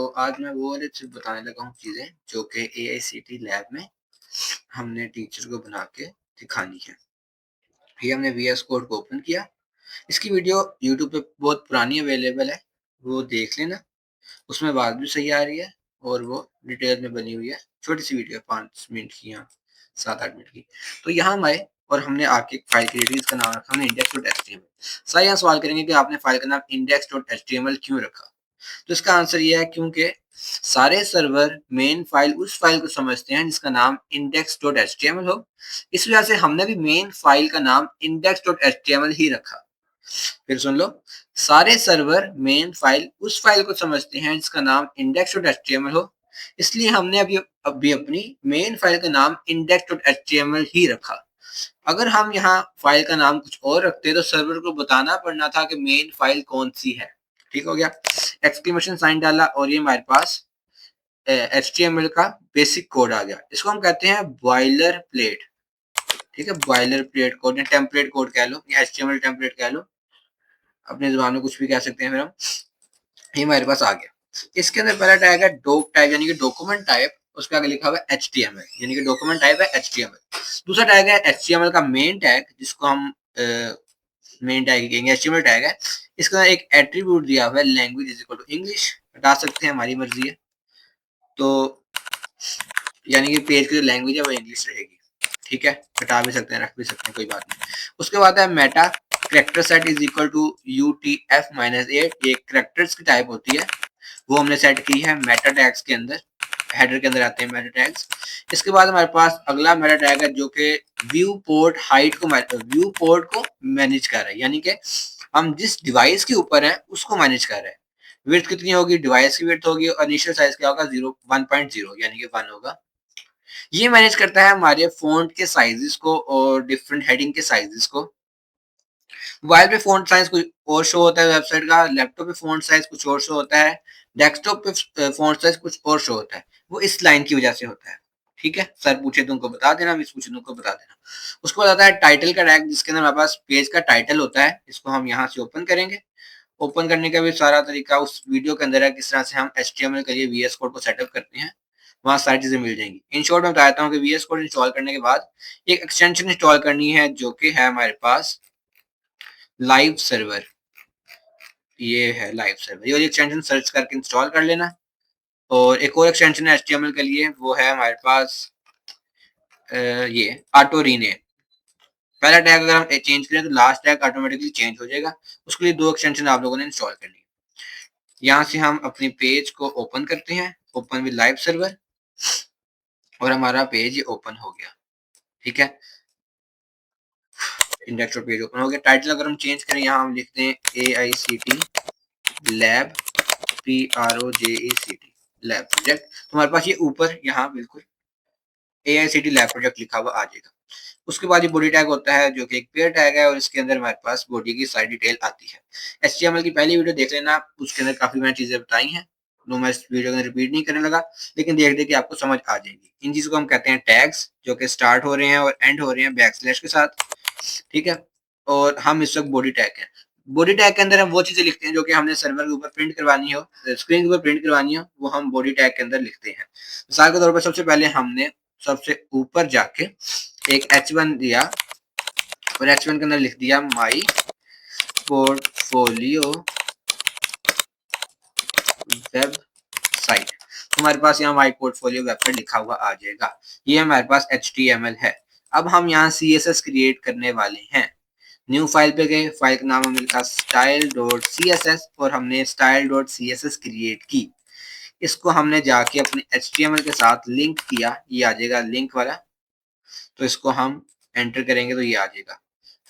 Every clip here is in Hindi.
तो आज मैं वो वाली चीज़ बताने लगा हूँ चीज़ें जो कि एआईसीटी लैब में हमने टीचर को बना के दिखानी है। ये हमने वीएस कोड को ओपन किया। इसकी वीडियो यूट्यूब पे बहुत पुरानी अवेलेबल है, वो देख लेना। उसमें आवाज़ भी सही आ रही है और वो डिटेल में बनी हुई है। छोटी-सी वीडियो है 5 मिनट की या 7-8 मिनट की। तो यहाँ हम आए और हमने आके एक फाइल क्रिएट की जिसका नाम रखा हमने index.html। सारे यहाँ सवाल करेंगे कि आपने फाइल का नाम index.html क्यों रखा? तो इसका आंसर ये है क्योंकि सारे सर्वर मेन फाइल उस फाइल को समझते हैं जिसका नाम index.html हो। इस वजह से हमने भी मेन फाइल का नाम index.html ही रखा। फिर सुन लो, सारे सर्वर मेन फाइल उस फाइल को समझते हैं जिसका नाम index.html हो। इसलिए हमने अभी अपनी मेन फाइल का नाम index.html ही रखा। अगर हम यहाँ फाइल का नाम कुछ और रखते तो सर्वर को बताना पड़ना था कि मेन फाइल कौन सी है। ठीक हो गया? एक्सक्लेमेशन साइन डाला और ये हमारे पास एचटीएमएल का बेसिक कोड आ गया। इसको हम कहते हैं बॉयलर प्लेट। ठीक है, बॉयलर प्लेट कोड या टेम्पलेट कोड कह लो या एचटीएमएल टेम्पलेट कह लो, अपने जुबान में कुछ भी कह सकते हैं। फिर हम ये हमारे पास आ गया। इसके अंदर पहला टैग है डॉक टैग यानी कि डॉक्यूमेंट टाइप, उसके आगे लिखा हुआ है एचटीएमएल यानी कि डॉक्यूमेंट टाइप है एचटीएमएल। दूसरा टैग है एचटीएमएल का मेन टैग जिसको हम मेन टैग कहेंगे, एचटीएमएल टैग है। इसका एक एट्रीब्यूट दिया हुआ है language is equal to English, हटा सकते हैं, हमारी मर्जी है। तो यानी कि पेज की जो लैंग्वेज है वो इंग्लिश रहेगी। ठीक है, हटा भी सकते हैं, रख भी सकते हैं, कोई बात नहीं। उसके बाद है meta character set is equal to UTF-8। ये कैरेक्टर्स की टाइप होती है, वो हमने सेट की है मेटा टैग्स के अंदर। हेडर के अंदर आते हैं मेटा टैग्स। इसके बाद हमारे पास अगला मेटा टैग है जो कि व्यू पोर्ट हाइट को व्यू पोर्ट को मैनेज कर रहा है, यानी कि हम जिस डिवाइस के ऊपर हैं उसको मैनेज कर रहे हैं। विड्थ कितनी होगी? डिवाइस की विड्थ होगी और इनिशियल साइज क्या होगा? 1.0 यानी कि 1 होगा। ये मैनेज करता है हमारे फ़ॉन्ट के साइज़ेस को और डिफरेंट हेडिंग के साइज़ेस को। मोबाइल पे फ़ॉन्ट साइज़ कुछ और शो होता है वेबसाइट का, लैपटॉप पे फ़ॉन्ट साइज़ कुछ और शो होता है, डेस्कटॉप पे फ़ॉन्ट साइज़ कुछ और शो होता है। वो इस लाइन की वजह से होता है। ठीक है? सर पूछे तो उनको बता देना, मिस पूछे तो उनको बता देना। उसके बाद आता है टाइटल का टैग जिसके अंदर हमारे पास पेज का टाइटल होता है। इसको हम यहाँ से ओपन करेंगे। ओपन करने का भी सारा तरीका उस वीडियो के अंदर है, किस तरह से हम एचटीएमएल के लिए वीएस कोड को सेटअप करते हैं। वहाँ सारी चीज़ें मिल जाएँगी। इन शॉर्ट मैं बता देता हूँ कि वीएस कोड इंस्टॉल करने के बाद एक एक्सटेंशन इंस्टॉल करनी है जो कि है हमारे पास लाइव सर्वर। ये है लाइव सर्वर। ये वाली एक्सटेंशन सर्च करके इंस्टॉल कर लेना। और एक और एक्सटेंशन है एचटीएमएल के लिए, वो है हमारे पास ये ऑटो रीनेम। पहला टैग अगर हम चेंज करें तो लास्ट टैग ऑटोमेटिकली चेंज हो जाएगा। उसके लिए 2 एक्सटेंशन आप लोगों ने इंस्टॉल करनी है। यहाँ से हम अपनी पेज को ओपन करते हैं, ओपन विद लाइव सर्वर, और हमारा पेज ये ओपन हो गया। ठीक है, इंडेक्स और पेज ओपन हो गया। टाइटल अगर हम चेंज करें, यहाँ हम लिखते हैं AICT lab PROJECT lab project, तो हमारे पास ये ऊपर यहाँ बिल्कुल AICT लैब प्रोजेक्ट लिखा हुआ आ जाएगा। उसके बाद ये बॉडी टैग होता है जो कि एक पेयर टैग है और इसके अंदर हमारे पास बॉडी की सारी डिटेल आती है। HTML की पहली वीडियो देख लेना, उसके अंदर काफी मैंने चीजें बताई हैं, तो मैं इस वीडियो में रिपीट नहीं करने लगा, लेकिन देख देख के आपको समझ आ जाएगी। इन चीजों को हम कहते हैं टैग्स, जो कि स्टार्ट हो रहे हैं और एंड हो रहे हैं बैकस्लैश के साथ। ठीक है, और हम इस वक्त बॉडी टैग है। बॉडी टैग के अंदर हम वो चीजें लिखते हैं जो कि हमने सर्वर के ऊपर प्रिंट करवानी हो, स्क्रीन के ऊपर प्रिंट करवानी हो, वो हम बॉडी टैग के अंदर लिखते हैं। मिसाल के तौर पर सबसे पहले हमने सबसे ऊपर जाके एक H1 दिया और H1 के अंदर लिख दिया माई पोर्टफोलियो वेबसाइट। हमारे पास यहाँ माई पोर्टफोलियो वेबसाइट लिखा हुआ आ जाएगा। ये हमारे पास HTML है। अब हम यहाँ CSS क्रिएट करने वाले हैं। न्यू फाइल पे गए, फाइल का नाम हमें लिखा style.css और हमने style.css क्रिएट की। इसको हमने जाके अपने HTML के साथ लिंक किया, ये आ जाएगा लिंक वाला। तो इसको हम एंटर करेंगे तो ये आ जाएगा।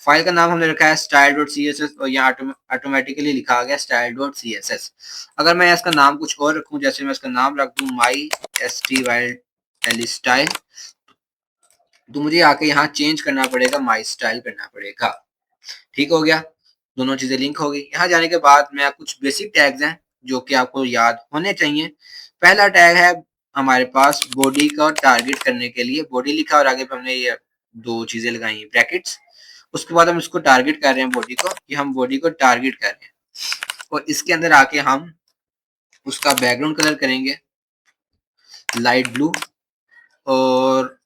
फाइल का नाम हमने रखा है style.css और यहाँ ऑटोमेटिकली लिखा आ गया style.css। अगर मैं इसका नाम कुछ और रखूं, जैसे मैं इसका नाम रख दूं my style, तो मुझे आके यहाँ चेंज करना पड़ेगा, my style करना पड़ेगा। ठीक हो गया, दोनों चीजें लिंक हो गई। यहाँ जाने के बाद मैं कुछ बेसिक टैग्स हैं जो कि आपको याद होने चाहिए। पहला टैग है हमारे पास बॉडी का टारगेट करने के लिए, बॉडी लिखा और आगे पे हमने ये 2 चीजें लगाई ब्रैकेट्स। उसके बाद हम इसको टारगेट कर रहे हैं बॉडी को, कि हम बॉडी को टारगेट कर रहे हैं, और इसके अंदर आके हम उसका बैकग्राउंड कलर करेंगे लाइट ब्लू और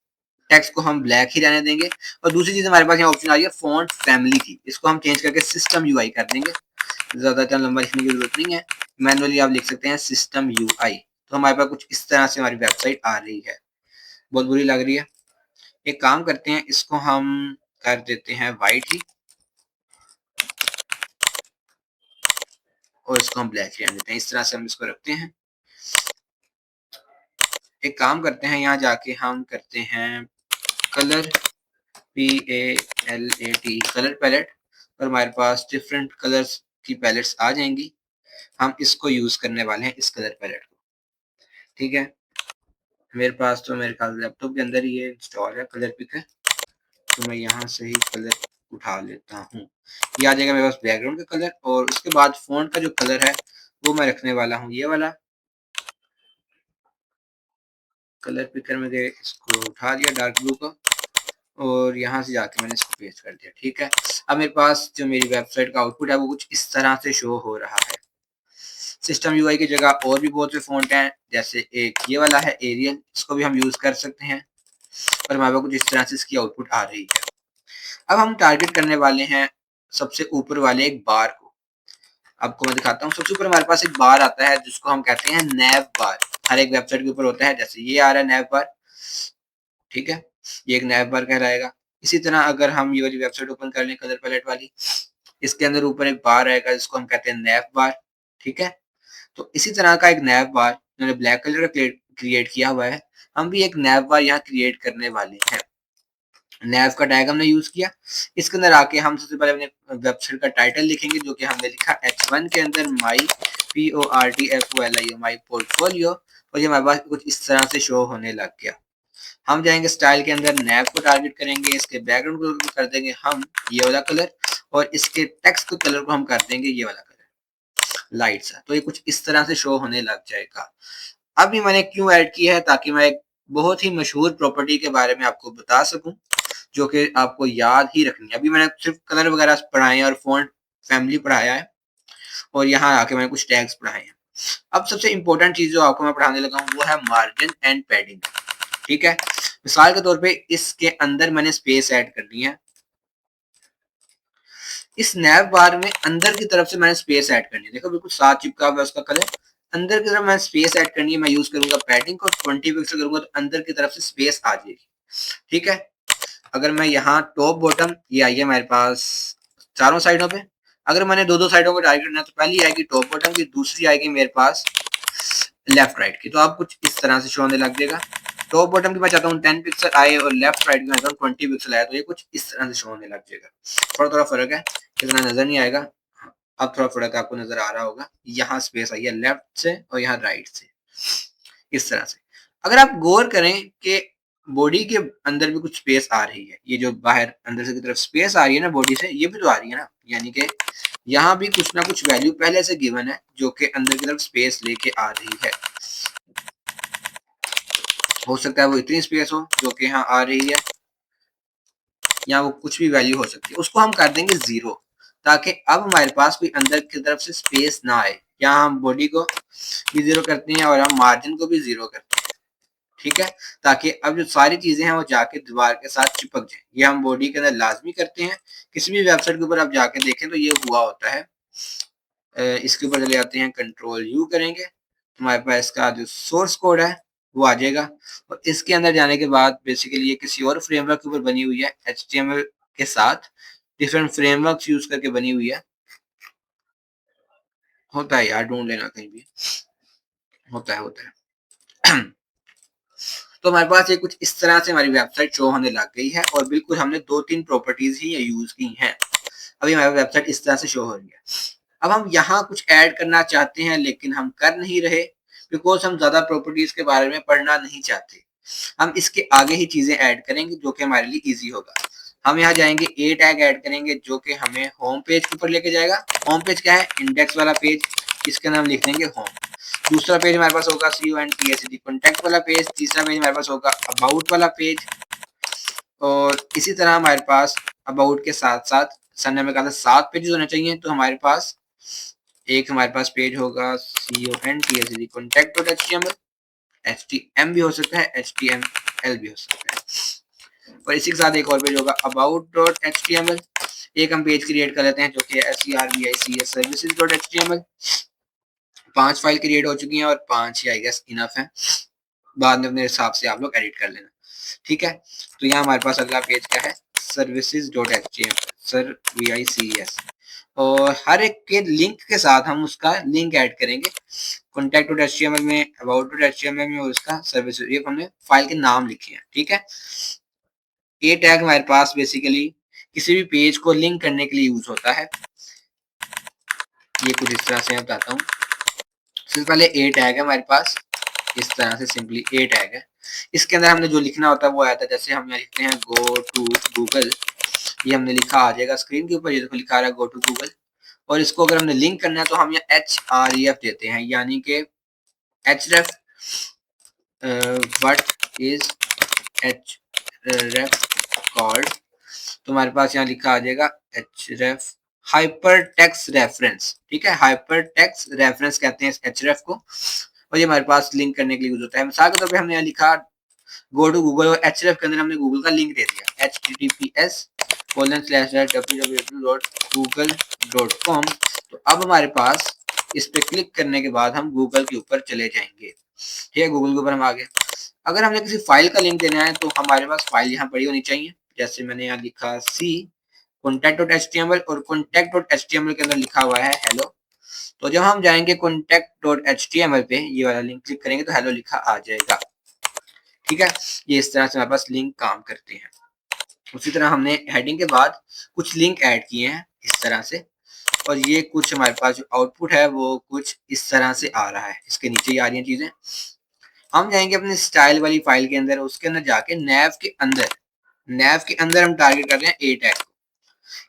टेक्स्ट को हम ब्लैक ही रहने देंगे। और दूसरी चीज हमारे पास यहाँ ऑप्शन आ रही है फॉन्ट फैमिली की, इसको हम चेंज करके सिस्टम यूआई कर देंगे। ज्यादा लंबा लिखने की जरूरत नहीं है, मैनुअली आप लिख सकते हैं सिस्टम यूआई। तो हमारे पास कुछ इस तरह से हमारी वेबसाइट आ रही है, बहुत बुरी लग रही है। एक काम करते हैं, इसको हम कर देते हैं वाइट ही और इसको हम ब्लैक ही रहने देते हैं। इस तरह से हम इसको रखते हैं। एक काम करते हैं, यहाँ जाके हम करते हैं कलर PALAT कलर पैलेट, और हमारे पास डिफरेंट कलर्स की पैलेट्स आ जाएंगी। हम इसको यूज करने वाले हैं, इस कलर पैलेट को। ठीक है, मेरे पास तो मेरे ख्याल लैपटॉप के अंदर ही ये इंस्टॉल है कलर पिकर, तो मैं यहाँ से ही कलर उठा लेता हूँ। ये आ जाएगा मेरे पास बैकग्राउंड का कलर, और उसके बाद फ़ॉन्ट का जो कलर है वो मैं रखने वाला हूँ ये वाला। कलर पिकर में गए, इसको उठा दिया डार्क ब्लू को, और यहाँ से जाके मैंने इसको पेस्ट कर दिया। ठीक है, अब मेरे पास जो मेरी वेबसाइट का आउटपुट है वो कुछ इस तरह से शो हो रहा है। सिस्टम यूआई की जगह और भी बहुत से फ़ॉन्ट हैं, जैसे एक ये वाला है एरियल, इसको भी हम यूज़ कर सकते हैं, और हमारे पास कुछ इस तरह से इसकी आउटपुट आ रही है। अब हम टारगेट करने वाले हैं सबसे ऊपर वाले एक बार को। आपको मैं दिखाता हूँ, सबसे ऊपर हमारे पास एक बार आता है जिसको हम कहते हैं नैव बार। हर एक वेबसाइट के ऊपर होता है, जैसे ये आ रहा है नैव बार। ठीक है, ये एक नैव बार कहलाएगा। इसी तरह अगर हम ये वाली वेबसाइट ओपन कर लें कलर पैलेट वाली, इसके अंदर ऊपर एक बार आएगा जिसको हम कहते हैं नैव बार। ठीक है, तो इसी तरह का एक नैव बार मैंने ब्लैक कलर का क्रिएट किया हुआ है, हम भी एक नैव बार यहाँ क्रिएट करने वाले हैं। नैव का टैग हमने यूज किया। इसके अंदर आके हम सबसे पहले अपने वेबसाइट का टाइटल लिखेंगे, जो कि हमने लिखा H1 के अंदर माई PORTFOLIO माई पोर्टफोलियो, और ये हमारे पास कुछ इस तरह से शो होने लग गया। हम जाएंगे स्टाइल के अंदर, नैव को टारगेट करेंगे, इसके बैकग्राउंड को कर देंगे हम ये वाला कलर, और इसके टेक्स्ट के कलर को हम कर देंगे ये वाला कलर लाइट सा। तो ये कुछ इस तरह से शो होने लग जाएगा। अब ये मैंने क्यों ऐड किया है, ताकि मैं एक बहुत ही मशहूर प्रॉपर्टी के बारे में आपको बता सकूं, जो कि आपको याद ही रखनी है। अभी मैंने सिर्फ कलर वगैरह पढ़ाए हैं और फॉन्ट फैमिली पढ़ाया है, और यहाँ आके मैंने कुछ टैग्स पढ़ाए हैं। अब सबसे इंपॉर्टेंट चीज जो आपको मैं पढ़ाने लगा हूँ वो है मार्जिन एंड पैडिंग। ठीक है, मिसाल के तौर पे इसके अंदर मैंने स्पेस ऐड करनी है। इस नैव बार में अंदर की तरफ से मैंने स्पेस ऐड करनी है। देखो बिल्कुल साथ चिपका हुआ है उसका कलर, अंदर की तरफ मैंने स्पेस ऐड करनी है। मैं यूज करूंगा पैडिंग को, 20 पिक्सल करूंगा तो अंदर की तरफ से स्पेस आ जाएगी। ठीक है, अगर मैं यहाँ टॉप बॉटम, ये आई है हमारे पास चारों साइडों पे, अगर मैंने दो दो साइडों को टारगेट करना है तो पहली आएगी टॉप बॉटम की, दूसरी आएगी मेरे पास लेफ्ट राइट की। तो आप कुछ इस तरह से शो होने लग जाएगा। टॉप बॉटम की मैं चाहता हूँ 10 पिक्सल आए, और लेफ्ट राइट की मैं चाहता हूँ 20 पिक्सल आए, तो ये कुछ इस तरह से शो होने लग जाएगा। थोड़ा थोड़ा फर्क है, इतना नजर नहीं आएगा। हाँ, अब थोड़ा फर्क आपको नजर आ रहा होगा। यहाँ स्पेस आई है लेफ्ट से और यहाँ राइट से, इस तरह से। अगर आप गौर करें कि बॉडी के अंदर भी कुछ स्पेस आ रही है, ये जो बाहर अंदर से की तरफ स्पेस आ रही है ना बॉडी से, ये भी तो आ रही है ना, यानी कि यहाँ भी कुछ ना कुछ वैल्यू पहले से गिवन है जो कि अंदर की तरफ स्पेस लेके आ रही है। हो सकता है वो इतनी स्पेस हो जो कि यहाँ आ रही है, या वो कुछ भी वैल्यू हो सकती है, उसको हम कर देंगे 0, ताकि अब हमारे पास कोई अंदर की तरफ से स्पेस ना आए। यहाँ हम बॉडी को भी 0 करते हैं और हम मार्जिन को भी 0 करते हैं। ठीक है, ताकि अब जो सारी चीजें हैं वो जाके दीवार के साथ चिपक जाए। ये हम बॉडी के अंदर लाजमी करते हैं। किसी भी वेबसाइट के ऊपर आप जाके देखें तो ये हुआ होता है। इसके ऊपर चले जाते हैं, कंट्रोल यू करेंगे, हमारे पास इसका जो सोर्स कोड है वो आ जाएगा। और इसके अंदर जाने के बाद बेसिकली ये किसी और फ्रेमवर्क के ऊपर बनी हुई है, HTML के साथ डिफरेंट फ्रेमवर्क्स यूज करके बनी हुई है। होता है यार, ढूंढ लेना कहीं भी, होता है। तो हमारे पास ये कुछ इस तरह से हमारी वेबसाइट शो होने लग गई है, और बिल्कुल हमने 2-3 प्रॉपर्टीज ही यूज की हैं। अभी हमारी वेबसाइट इस तरह से शो हो रही है। अब हम यहाँ कुछ ऐड करना चाहते हैं, लेकिन हम कर नहीं रहे, बिकॉज हम ज्यादा प्रॉपर्टीज के बारे में पढ़ना नहीं चाहते। हम इसके आगे ही चीजें ऐड करेंगे जो कि हमारे लिए इजी होगा। हम यहाँ जाएंगे, ए टैग ऐड करेंगे जो कि हमें होम पेज के ऊपर लेके जाएगा। होम पेज क्या है, इंडेक्स वाला पेज, इसका नाम लिख देंगे होम। दूसरा पेज हमारे पास होगा CONTACT कॉन्टैक्ट वाला पेज। तीसरा पेज हमारे पास होगा अबाउट वाला पेज, और इसी तरह हमारे पास अबाउट के साथ साथ सर ने हमें कहा था 7 पेजेस होने चाहिए, तो हमारे पास एक हमारे पास पेज होगा CONTSD contact.html, HTM भी हो सकता है, HTML भी हो सकता है। और इसी के साथ एक और पेज होगा about.html। एक हम पेज क्रिएट कर लेते हैं जो कि services services.html। 5 फाइल क्रिएट हो चुकी हैं और 5 ही आई गेस इनफ है, बाद में अपने हिसाब से आप लोग एडिट कर लेना, ठीक है। तो यहाँ हमारे पास अगला पेज क्या है, services.html, services, और हर एक के लिंक के साथ हम उसका लिंक ऐड करेंगे, contact.html में, about.html में, और उसका सर्विस, ये हमने फाइल के नाम लिखे हैं, ठीक है। ये टैग हमारे पास बेसिकली किसी भी पेज को लिंक करने के लिए यूज होता है। ये कुछ इस तरह से मैं बताता हूँ। सबसे पहले ए टैग है हमारे पास, इस तरह से सिंपली ए टैग है। इसके अंदर हमने जो लिखना होता है वो आया था, जैसे हम यहाँ लिखते हैं गो टू गूगल, ये हमने लिखा आ जाएगा स्क्रीन के ऊपर, ये देखो लिखा आ रहा है गो टू गूगल। और इसको अगर हमने लिंक करना है तो हम यहाँ HREF देते हैं, यानी कि href, what is href called. तो हमारे पास यहाँ लिखा आ जाएगा href हाइपर टेक्स्ट रेफरेंस, ठीक है, हाइपर टेक्स्ट रेफरेंस कहते हैं इस href को, और ये हमारे पास लिंक करने के लिए यूज होता है। मिसाल के तौर पे हमने यहाँ लिखा गो टू गूगल, और href के अंदर हमने गूगल का लिंक दे दिया, https://www.google.com। तो अब हमारे पास इस पे क्लिक करने के बाद हम गूगल के ऊपर चले जाएंगे, ठीक है, गूगल के ऊपर हम आ गए। अगर हमने किसी फाइल का लिंक देना है तो हमारे पास फाइल यहाँ पड़ी होनी चाहिए, जैसे मैंने यहाँ लिखा सी contact.html, और contact.html के अंदर लिखा हुआ है हेलो। तो जब हम जाएंगे contact.html पे, ये वाला लिंक क्लिक करेंगे तो हेलो लिखा आ जाएगा, ठीक है। ये इस तरह से हमारे पास लिंक काम करते हैं। उसी तरह हमने हेडिंग के बाद कुछ लिंक ऐड किए हैं इस तरह से, और ये कुछ हमारे पास जो आउटपुट है वो कुछ इस तरह से आ रहा है, इसके नीचे ही आ रही हैं चीजें। हम जाएंगे अपने स्टाइल वाली फाइल के अंदर, उसके अंदर जाके नैव के अंदर हम टारगेट कर रहे हैं ए टैग को,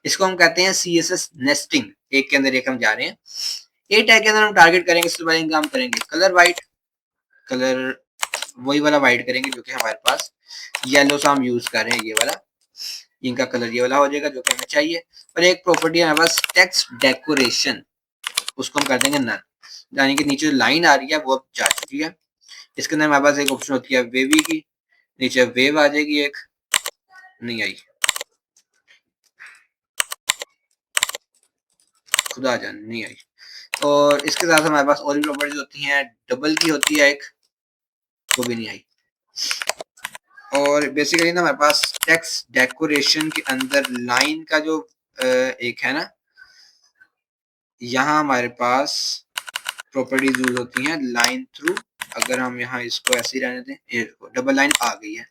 इसको हम कहते हैं CSS नेस्टिंग। एक के अंदर एक हम जा रहे हैं, ए टैग के अंदर हम टारगेट करेंगे, सबसे पहले काम करेंगे कलर वाइट, कलर वही वाला वाइट करेंगे जो कि हमारे पास येलो सा हम यूज कर रहे हैं, ये वाला, इनका कलर ये वाला हो जाएगा जो कि हमें चाहिए। और एक प्रॉपर्टी है हमारे पास टेक्स्ट डेकोरेशन, उसको हम कर देंगे नन, यानी कि नीचे जो लाइन आ रही है वो अब जा चुकी है। इसके अंदर हमारे पास एक ऑप्शन होती है वेवी की, नीचे वेव आ जाएगी, एक नहीं आई, खुदा जान नहीं आई। और इसके साथ हमारे पास और भी प्रॉपर्टीज होती हैं, डबल की होती है एक, वो भी नहीं आई। और बेसिकली ना हमारे पास टेक्स्ट डेकोरेशन के अंदर लाइन का जो एक है ना, यहाँ हमारे पास प्रॉपर्टीज यूज होती हैं लाइन थ्रू। अगर हम यहाँ इसको ऐसे ही रहने दें, ये डबल लाइन आ गई है,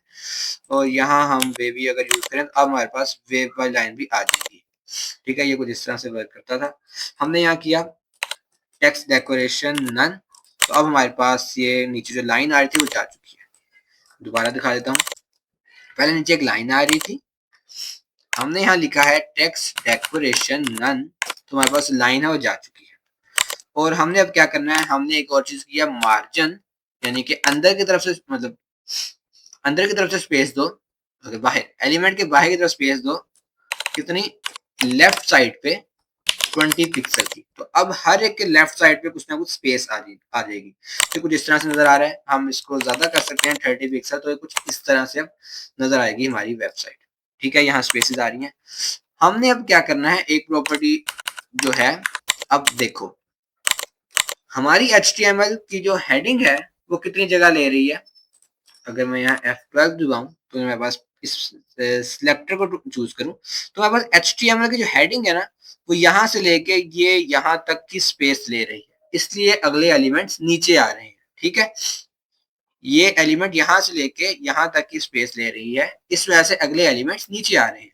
और यहाँ हम वेवी अगर यूज करें तो अब हमारे पास वेव वाली लाइन भी आ जाएगी, ठीक है। ये कुछ इस तरह से वर्क करता था। हमने यहाँ किया टेक्स्ट डेकोरेशन नन, तो अब हमारे पास ये नीचे जो लाइन आ रही थी वो जा चुकी है। दोबारा दिखा देता हूँ, पहले नीचे एक लाइन आ रही थी, हमने यहाँ लिखा है टेक्स्ट डेकोरेशन नन, तो हमारे पास लाइन है वो जा चुकी है। और हमने अब क्या करना है, हमने एक और चीज किया मार्जिन, यानी कि अंदर की तरफ से, मतलब अंदर की तरफ से स्पेस दो, बाहर एलिमेंट के बाहर की तरफ स्पेस दो, कितनी, लेफ्ट साइड पे 20 पिक्सल की। तो अब हर एक के लेफ्ट साइड पे कुछ ना कुछ स्पेस आ जाएगी। तो कुछ इस तरह से नजर आ रहा है, हम इसको ज्यादा कर सकते हैं 30 पिक्सल, तो ये कुछ इस तरह से अब नजर आएगी हमारी वेबसाइट, ठीक है। यहाँ स्पेसेस आ रही हैं। हमने अब क्या करना है, एक प्रॉपर्टी जो है, अब देखो हमारी HTML की जो हेडिंग है वो कितनी जगह ले रही है। अगर मैं यहाँ F12 दबाऊं तो मेरे पास इस सिलेक्टर को चूज करूं तो मेरे पास HTML की जो हेडिंग है ना, वो यहाँ से लेके ये यहाँ तक की स्पेस ले रही है, इसलिए अगले एलिमेंट्स नीचे आ रहे हैं, ठीक है। ये एलिमेंट यहाँ से लेके यहाँ तक की स्पेस ले रही है, इस वजह से अगले एलिमेंट्स नीचे आ रहे हैं।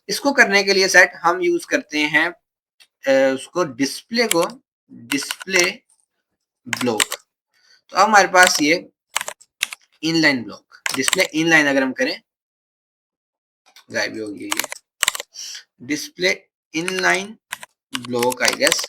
इसको करने के लिए सेट हम यूज करते हैं उसको डिस्प्ले ब्लॉक। तो अब हमारे पास ये इनलाइन ब्लॉक, डिस्प्ले इनलाइन अगर हम करें, गायब हो गई ये display inline block I guess,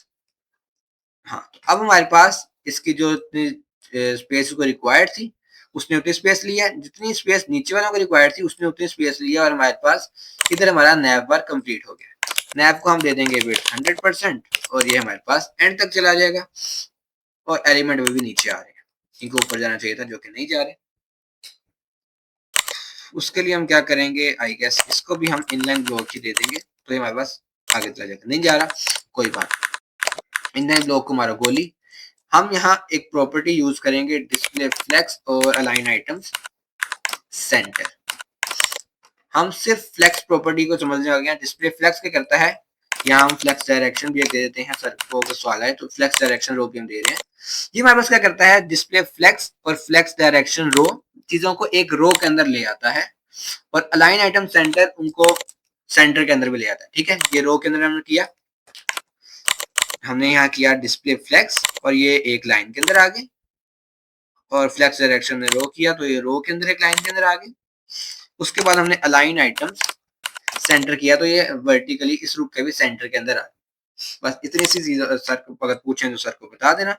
हाँ। तो अब हमारे पास इसकी जो स्पेस को रिक्वायर्ड थी उसने उतनी स्पेस लिया, जितनी स्पेस नीचे वालों को रिक्वायर्ड थी उसने उतनी स्पेस लिया, और हमारे पास इधर हमारा नैव बार कंप्लीट हो गया। नैव को हम दे देंगे विड्थ 100% और ये हमारे पास एंड तक चला जाएगा और एलिमेंट में भी नीचे आ रहे हैं, इनको ऊपर जाना चाहिए था जो कि नहीं जा रहे। उसके लिए हम क्या करेंगे, आई गेस इसको भी हम इनलाइन ब्लॉक ही दे देंगे तो ये हमारे पास आगे चला जाएगा। नहीं जा रहा कोई बात, इनलाइन ब्लॉक को मारो गोली। हम यहाँ एक प्रॉपर्टी यूज करेंगे डिस्प्ले फ्लेक्स और अलाइन आइटम्स सेंटर। हम सिर्फ फ्लेक्स प्रॉपर्टी को समझने आ गया। डिस्प्ले फ्लेक्स क्या करता है, यहाँ हम फ्लेक्स डायरेक्शन भी दे देते हैं, सर को सवाल है तो फ्लेक्स डायरेक्शन रो भी हम दे रहे हैं। ये हमारे पास क्या करता है, डिस्प्ले फ्लेक्स और फ्लेक्स डायरेक्शन रो चीजों को एक रो के अंदर ले आता है और अलाइन आइटम सेंटर उनको सेंटर के अंदर भी ले आता है। ठीक है, ये रो के अंदर हमने किया, हमने यहाँ किया डिस्प्ले फ्लेक्स और ये एक लाइन के अंदर आ गए, और फ्लेक्स डायरेक्शन में रो किया तो ये रो के अंदर एक लाइन के अंदर आ गए। उसके बाद हमने अलाइन आइटम्स सेंटर किया तो ये वर्टिकली इस रूप के भी सेंटर के अंदर आ गए। बस इतनी सी चीज सर को अगर पूछें तो सर को बता देना।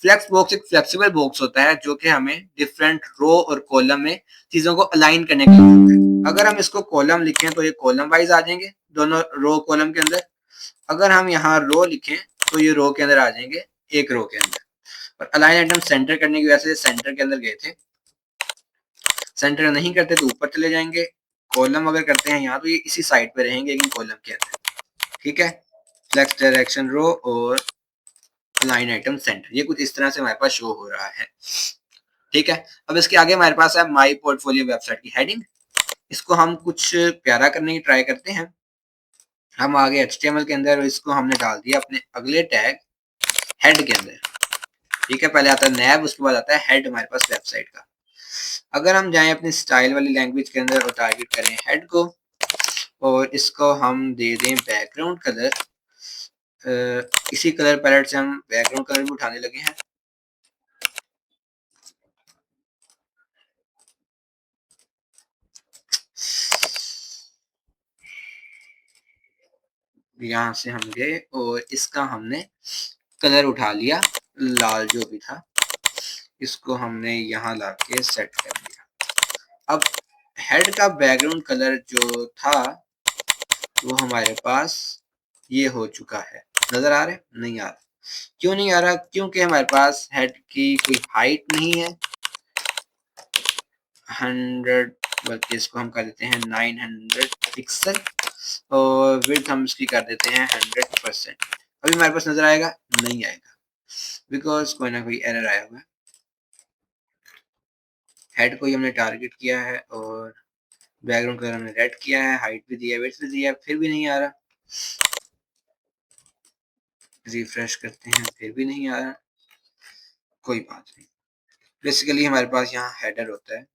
फ्लेक्स बॉक्स एक फ्लेक्सिबल बॉक्स होता है जो कि हमें डिफरेंट रो और कॉलम में चीजों को अलाइन करने के लिए होता है। अगर हम इसको कॉलम लिखें तो ये कॉलम वाइज आ जाएंगे दोनों रो कॉलम के अंदर, अगर हम यहाँ रो लिखें तो ये रो के अंदर आ जाएंगे एक रो के अंदर। और अलाइन आइटम सेंटर करने की वजह से सेंटर के अंदर गए थे, सेंटर नहीं करते तो ऊपर चले जाएंगे। कॉलम अगर करते हैं यहाँ तो ये इसी साइड पे रहेंगे लेकिन कॉलम के अंदर। ठीक है, फ्लेक्स डायरेक्शन रो और अलाइन आइटम सेंटर, ये कुछ इस तरह से हमारे पास शो हो रहा है। ठीक है, अब इसके आगे हमारे पास है माई पोर्टफोलियो वेबसाइट की हेडिंग। इसको हम कुछ प्यारा करने की ट्राई करते हैं। हम आगे HTML के अंदर इसको हमने डाल दिया अपने अगले टैग हेड के अंदर। ठीक है, पहले आता है नैब, उसके बाद आता है हेड हमारे पास वेबसाइट का। अगर हम जाएं अपनी स्टाइल वाली लैंग्वेज के अंदर और टारगेट करें हेड को और इसको हम दे दें बैकग्राउंड कलर, इसी कलर पैलेट से हम बैकग्राउंड कलर भी उठाने लगे हैं। यहाँ से हम गए और इसका हमने कलर उठा लिया, लाल जो भी था इसको हमने यहाँ लाके सेट कर दिया। अब हेड का बैकग्राउंड कलर जो था वो हमारे पास ये हो चुका है। नजर आ रहा है? नहीं आ रहा। क्यों नहीं आ रहा? क्योंकि हमारे पास हेड की कोई हाइट नहीं है। 100 बल्कि इसको हम कर देते हैं 900 पिक्सल और विड्थ हम इसकी कर देते हैं 100%। अभी हमारे पास नजर आएगा? नहीं आएगा, बिकॉज कोई ना कोई एरर आया हुआ है। हेड को ही हमने टारगेट किया है और बैकग्राउंड कलर हमने रेड किया है, हाइट भी दिया है, विड्थ भी दिया है, फिर भी नहीं आ रहा। रिफ्रेश करते हैं, फिर भी नहीं आ रहा। कोई बात नहीं, बेसिकली हमारे पास यहाँ हेडर होता है।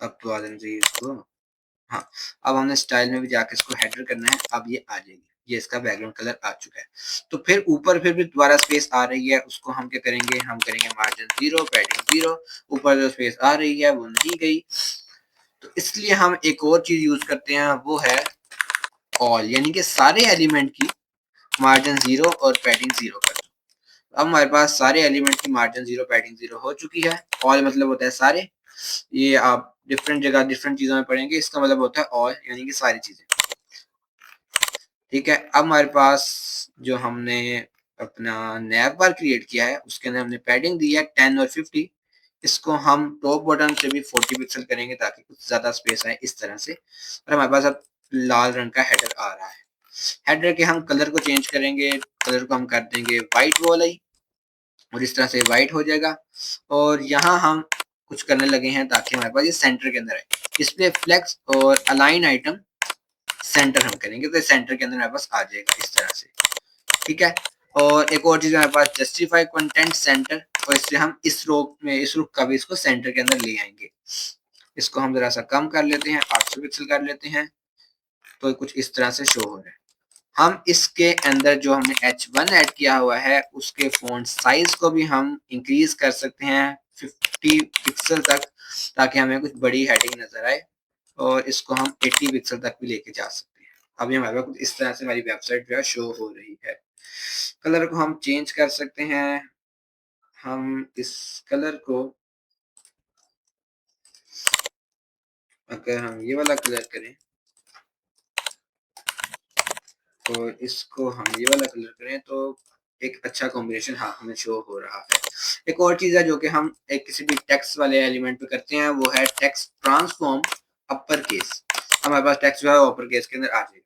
अब तो आ जाना चाहिए इसको। हाँ, अब हमने स्टाइल में भी जाके इसको हेडर करना है, अब ये आ जाएगी। ये इसका बैकग्राउंड कलर आ चुका है। तो फिर ऊपर फिर भी दोबारा स्पेस आ रही है, उसको हम क्या करेंगे, हम करेंगे मार्जिन 0, पैडिंग 0। ऊपर जो स्पेस आ रही है वो नहीं गई, तो इसलिए हम एक और चीज यूज करते हैं, वो है ऑल, यानी कि सारे एलिमेंट की मार्जिन 0 और पैडिंग 0 कर दो। अब हमारे पास सारे एलिमेंट की मार्जिन 0 पैडिंग 0 हो चुकी है। ऑल मतलब होता है सारे, ये आप डिफरेंट जगह डिफरेंट चीजों में पढ़ेंगे, इसका मतलब होता है ऑल यानी कि सारी चीजें। ठीक है, अब हमारे पास जो हमने अपना नैव बार क्रिएट किया है उसके अंदर हमने पैडिंग दी है 10 और 50। इसको हम टॉप बटन से भी 40 पिक्सल करेंगे ताकि कुछ ज्यादा स्पेस आए इस तरह से। और हमारे पास अब लाल रंग का हेडर आ रहा है। हेडर के हम कलर को चेंज करेंगे, कलर को हम कर देंगे व्हाइट वाला ही, और इस तरह से व्हाइट हो जाएगा। और यहाँ हम कुछ करने लगे हैं ताकि हमारे पास ये सेंटर के अंदर आए। डिस्प्ले फ्लेक्स और अलाइन आइटम सेंटर हम करेंगे तो सेंटर के अंदर हमारे पास आ जाएगा इस तरह से। ठीक है, और एक और चीज हमारे पास जस्टिफाई कंटेंट सेंटर, और इससे हम इस रो में इस रुख का भी इसको सेंटर के अंदर ले आएंगे। इसको हम जरा सा कम कर लेते हैं, 800 पिक्सल कर लेते हैं, तो कुछ इस तरह से शो हो रहा है। हम इसके अंदर जो हमने H1 ऐड किया हुआ है उसके फॉन्ट साइज को भी हम इंक्रीज कर सकते हैं 50 पिक्सल तक, ताकि हमें कुछ बड़ी हेडिंग नजर आए, और इसको हम 80 पिक्सल तक भी लेके जा सकते हैं। अभी हमारे पास इस तरह से हमारी वेबसाइट जो है शो हो रही है। कलर को हम चेंज कर सकते हैं। हम इस कलर को, अगर हम ये वाला कलर करें और इसको हम ये वाला कलर करें तो एक अच्छा कॉम्बिनेशन हाँ हमें शो हो रहा है। एक और चीज़ है जो कि हम एक किसी भी टेक्स्ट वाले एलिमेंट पे करते हैं, वो है टेक्स्ट ट्रांसफॉर्म अपर केस। हमारे पास टेक्स्ट जो है अपर केस के अंदर आ जाएगा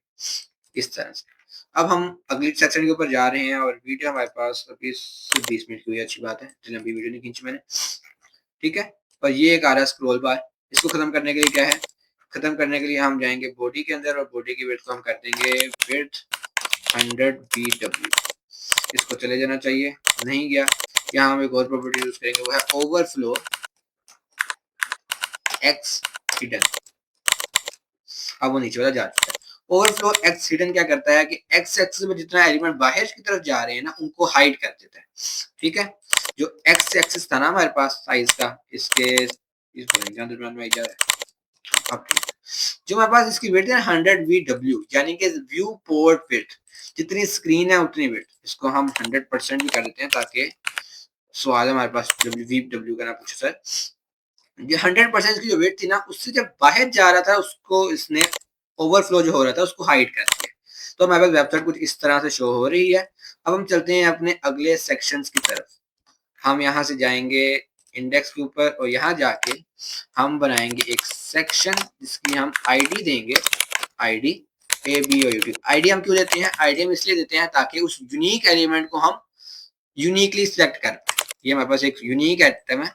इस तरह से। अब हम अगली सेक्शन के ऊपर जा रहे हैं और वीडियो हमारे पास अभी 20 मिनट की हुई, अच्छी बात है, चलिए अभी वीडियो नहीं खींची मैंने, ठीक है। और ये एक आ रहा है स्क्रॉल बार, इसको खत्म करने के लिए क्या है, खत्म करने के लिए हम जाएंगे बॉडी के अंदर और बॉडी की विड्थ को हम कर देंगे विड्थ 100 VW। इसको चले जाना चाहिए, नहीं गया। यहाँ हम एक और प्रॉपर्टी यूज करेंगे, वो है ओवरफ्लो एक्स हिडन। अब वो नीचे वाला जा चुका है। ओवरफ्लो एक्स हिडन क्या करता है कि एक्स एक्सिस में जितना एलिमेंट बाहर की तरफ जा रहे हैं ना, उनको हाइड कर देता है, ठीक है। जो एक्स एक्सिस था ना हमारे पास साइज का, इसके इसको दरम्यान में जा रहा है। अब ठीक है, जो हमारे पास इसकी विड्थ है 100 VW, यानी कि व्यू पोर्ट विड्थ, जितनी स्क्रीन है उतनी विड्थ। इसको हम 100% भी कर देते हैं ताकि सवाल हमारे पास VW का ना पूछे सर। ये 100% की जो वेट थी ना, उससे जब बाहर जा रहा था उसको इसने ओवरफ्लो जो हो रहा था उसको हाइड कर दिया। तो हमारे पास वेबसाइट कुछ इस तरह से शो हो रही है। अब हम चलते हैं अपने अगले सेक्शंस की तरफ। हम यहाँ से जाएंगे इंडेक्स के ऊपर और यहाँ जाके हम बनाएंगे एक सेक्शन जिसकी हम आईडी देंगे, आईडी ABOUT। आईडी हम क्यों देते हैं, आईडी हम इसलिए देते हैं ताकि उस यूनिक एलिमेंट को हम यूनिकली सिलेक्ट कर पाए। ये हमारे पास एक यूनिक आइटम है,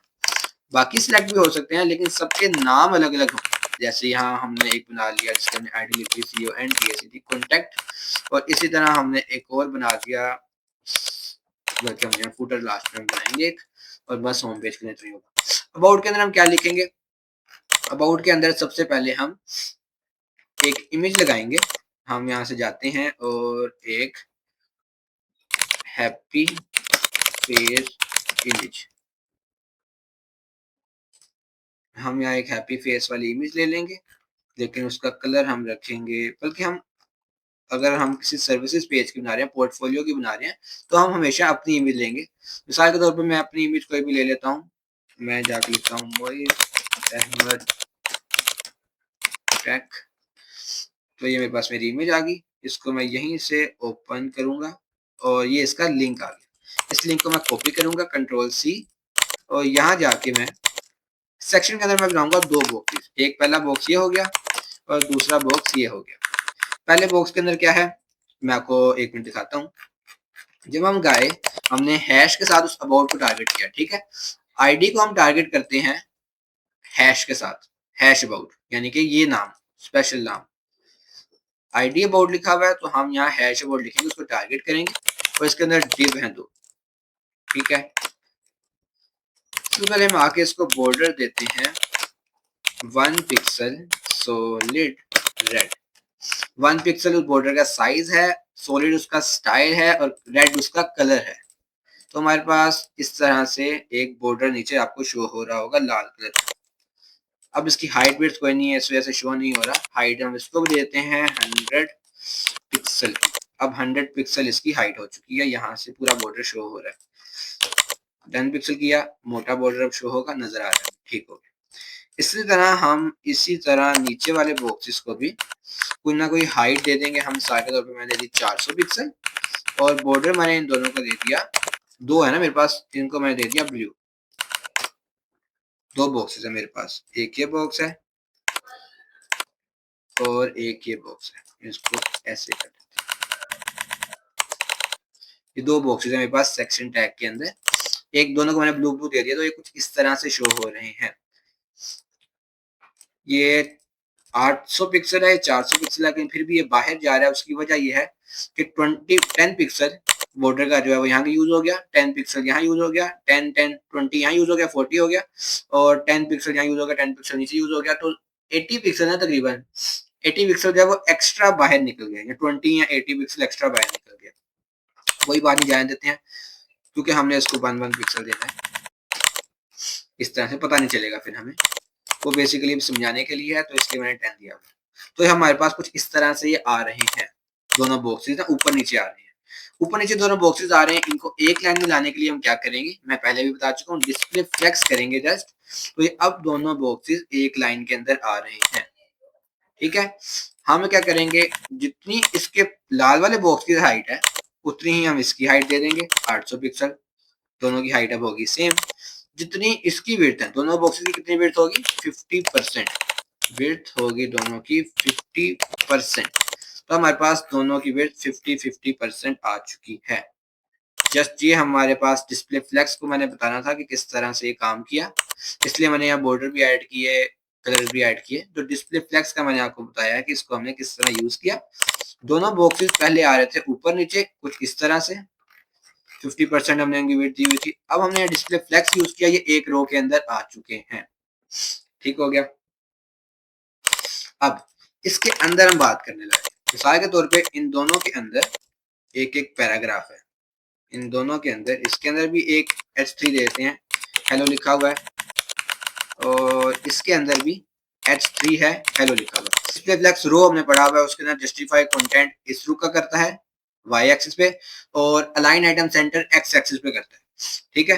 बाकी सिलेक्ट भी हो सकते हैं लेकिन सबके नाम अलग अलग होंगे। जैसे यहाँ हमने एक बना लिया जिसके हमने आईडी लिखी CONTACT कॉन्टैक्ट, और इसी तरह हमने एक और बना दिया बल्कि हम फुटर लास्ट में बनाएंगे एक, और बस होम पेज के लिए तो होगा। अबाउट के अंदर हम क्या लिखेंगे, अबाउट के अंदर सबसे पहले हम एक इमेज लगाएंगे। हम यहाँ से जाते हैं और एक हैप्पी फेस इमेज, हम यहाँ एक हैप्पी फेस वाली इमेज ले लेंगे, लेकिन उसका कलर हम रखेंगे, बल्कि हम अगर हम किसी सर्विसेज पेज की बना रहे हैं, पोर्टफोलियो की बना रहे हैं, तो हम हमेशा अपनी इमेज लेंगे। मिसाल के तौर पे मैं अपनी इमेज कोई भी ले लेता हूँ, मैं जाकर लिखता हूँ मोइज अहमद टेक, तो ये मेरे पास मेरी इमेज आ गई। इसको मैं यहीं से ओपन करूंगा और ये इसका लिंक आ गया। इस लिंक को मैं कॉपी करूंगा Ctrl+C, और यहाँ जाके मैं सेक्शन के अंदर मैं बनाऊंगा दो बॉक्सेस, एक पहला बॉक्स ये हो गया और दूसरा बॉक्स ये हो गया। पहले बॉक्स के अंदर क्या है, मैं आपको एक मिनट दिखाता हूँ। जब हम गए, हमने हैश के साथ उस अबाउट को टारगेट किया, ठीक है। आईडी को हम टारगेट करते हैं हैश के साथ, हैश अबाउट, यानी कि ये नाम स्पेशल नाम आईडी अबाउट लिखा हुआ है, तो हम यहाँ हैश अबाउट लिखेंगे, उसको टारगेट करेंगे और इसके अंदर डिव है दो, ठीक है। सबसे पहले हम आके इसको बॉर्डर देते हैं 1 पिक्सल सॉलिड रेड। 1 पिक्सल उस बॉर्डर का साइज है, सॉलिड उसका स्टाइल है और रेड उसका कलर है। तो हमारे पास इस तरह से एक बॉर्डर नीचे आपको शो हो रहा होगा लाल कलर का। अब इसकी हाइट विड्थ कोई नहीं है, इस वजह से शो नहीं हो रहा। हाइट हम इसको भी देते हैं 100 पिक्सल। अब 100 पिक्सल इसकी हाइट हो चुकी है, यहाँ से पूरा बॉर्डर शो हो रहा है। 10 पिक्सल किया, मोटा बॉर्डर अब शो होगा, नजर आ रहा है, ठीक हो गया। इसी तरह हम इसी तरह नीचे वाले बॉक्सेस को भी कोई ना कोई हाइट दे देंगे। हम मिसाल के तौर पे मैंने दी 400 पिक्सल और बॉर्डर मैंने इन दोनों को दे दिया, दो है ना मेरे पास, इनको मैंने दे दिया ब्लू। दो बॉक्सेस है मेरे पास, एक ये बॉक्स है और एक ये बॉक्स है, इसको ऐसे कर देते हैं। ये दो बॉक्सेस है मेरे पास सेक्शन टैग के अंदर, एक दोनों को मैंने ब्लू ब्लू दे दिया, तो ये कुछ इस तरह से शो हो रहे हैं। ये 800 पिक्सल है, 400 पिक्सल है, लेकिन फिर भी ये बाहर जा रहा है। उसकी वजह ये है कि 10 पिक्सल बॉर्डर का जो है वो यहाँ यूज हो गया, 10 पिक्सल यहाँ यूज हो गया, 10 10 20 यहाँ यूज हो गया, 40 हो गया, और 10 पिक्सल यहाँ यूज हो गया, 10 पिक्सल नीचे यूज हो गया, तो 80 पिक्सल है तकरीबन। 80 पिक्सल जो है वो एक्स्ट्रा बाहर निकल गया, या 20 या 80 पिक्सल एक्स्ट्रा बाहर निकल गया। वही बात नहीं जाने देते हैं, क्योंकि हमने इसको 1 पिक्सल देना है, इस तरह से पता नहीं चलेगा फिर हमें। वो बेसिकली समझाने के लिए है, तो इसलिए मैंने 10 दिया। तो हमारे पास कुछ इस तरह से ये आ रहे हैं, दोनों बॉक्सेस ना ऊपर नीचे आ रहे हैं। ऊपर नीचे दोनों बॉक्सेस आ रहे हैं, इनको एक लाइन में लाने के लिए हम क्या करेंगे, मैं पहले भी बता चुका हूँ, डिस्प्ले फ्लेक्स करेंगे जस्ट, तो ये अब दोनों बॉक्सेस एक लाइन के अंदर आ रहे हैं, ठीक है। हम क्या करेंगे, जितनी इसके लाल वाले बॉक्स की हाइट है उतनी ही हम इसकी हाइट दे देंगे 800 पिक्सल। दोनों की हाइट अब होगी सेम। जितनी इसकी विड्थ है, दोनों बॉक्सेस की कितनी विड्थ होगी, 50% विड्थ होगी दोनों की 50%। तो हमारे पास दोनों की विड्थ 50% आ चुकी है। जस्ट ये हमारे पास डिस्प्ले फ्लेक्स को मैंने बताना था कि किस तरह से ये काम किया, इसलिए मैंने यहाँ बॉर्डर भी ऐड किए, कलर भी ऐड किए। तो डिस्प्ले फ्लेक्स का मैंने आपको बताया है कि इसको हमने किस तरह यूज किया। दोनों बॉक्सेस पहले आ रहे थे ऊपर नीचे कुछ इस तरह से, 50% हमने इनकी वेट दी हुई थी। अब हमने डिस्प्ले फ्लेक्स यूज किया, ये एक रो के अंदर आ चुके हैं। ठीक हो गया। अब इसके अंदर हम बात करने लगे। मिसाल के तौर पे इन दोनों के अंदर एक एक पैराग्राफ है, इन दोनों के अंदर, इसके अंदर भी एक H3 देते हैं, हेलो लिखा हुआ है, और इसके अंदर भी H3 है, हेलो लिखा हुआ है। डिस्प्ले फ्लेक्स रो हमने पढ़ा हुआ है, उसके अंदर जस्टिफाई कंटेंट इस रो का करता है y एक्सिस पे, और align item centre x axis पे करता है। ठीक है।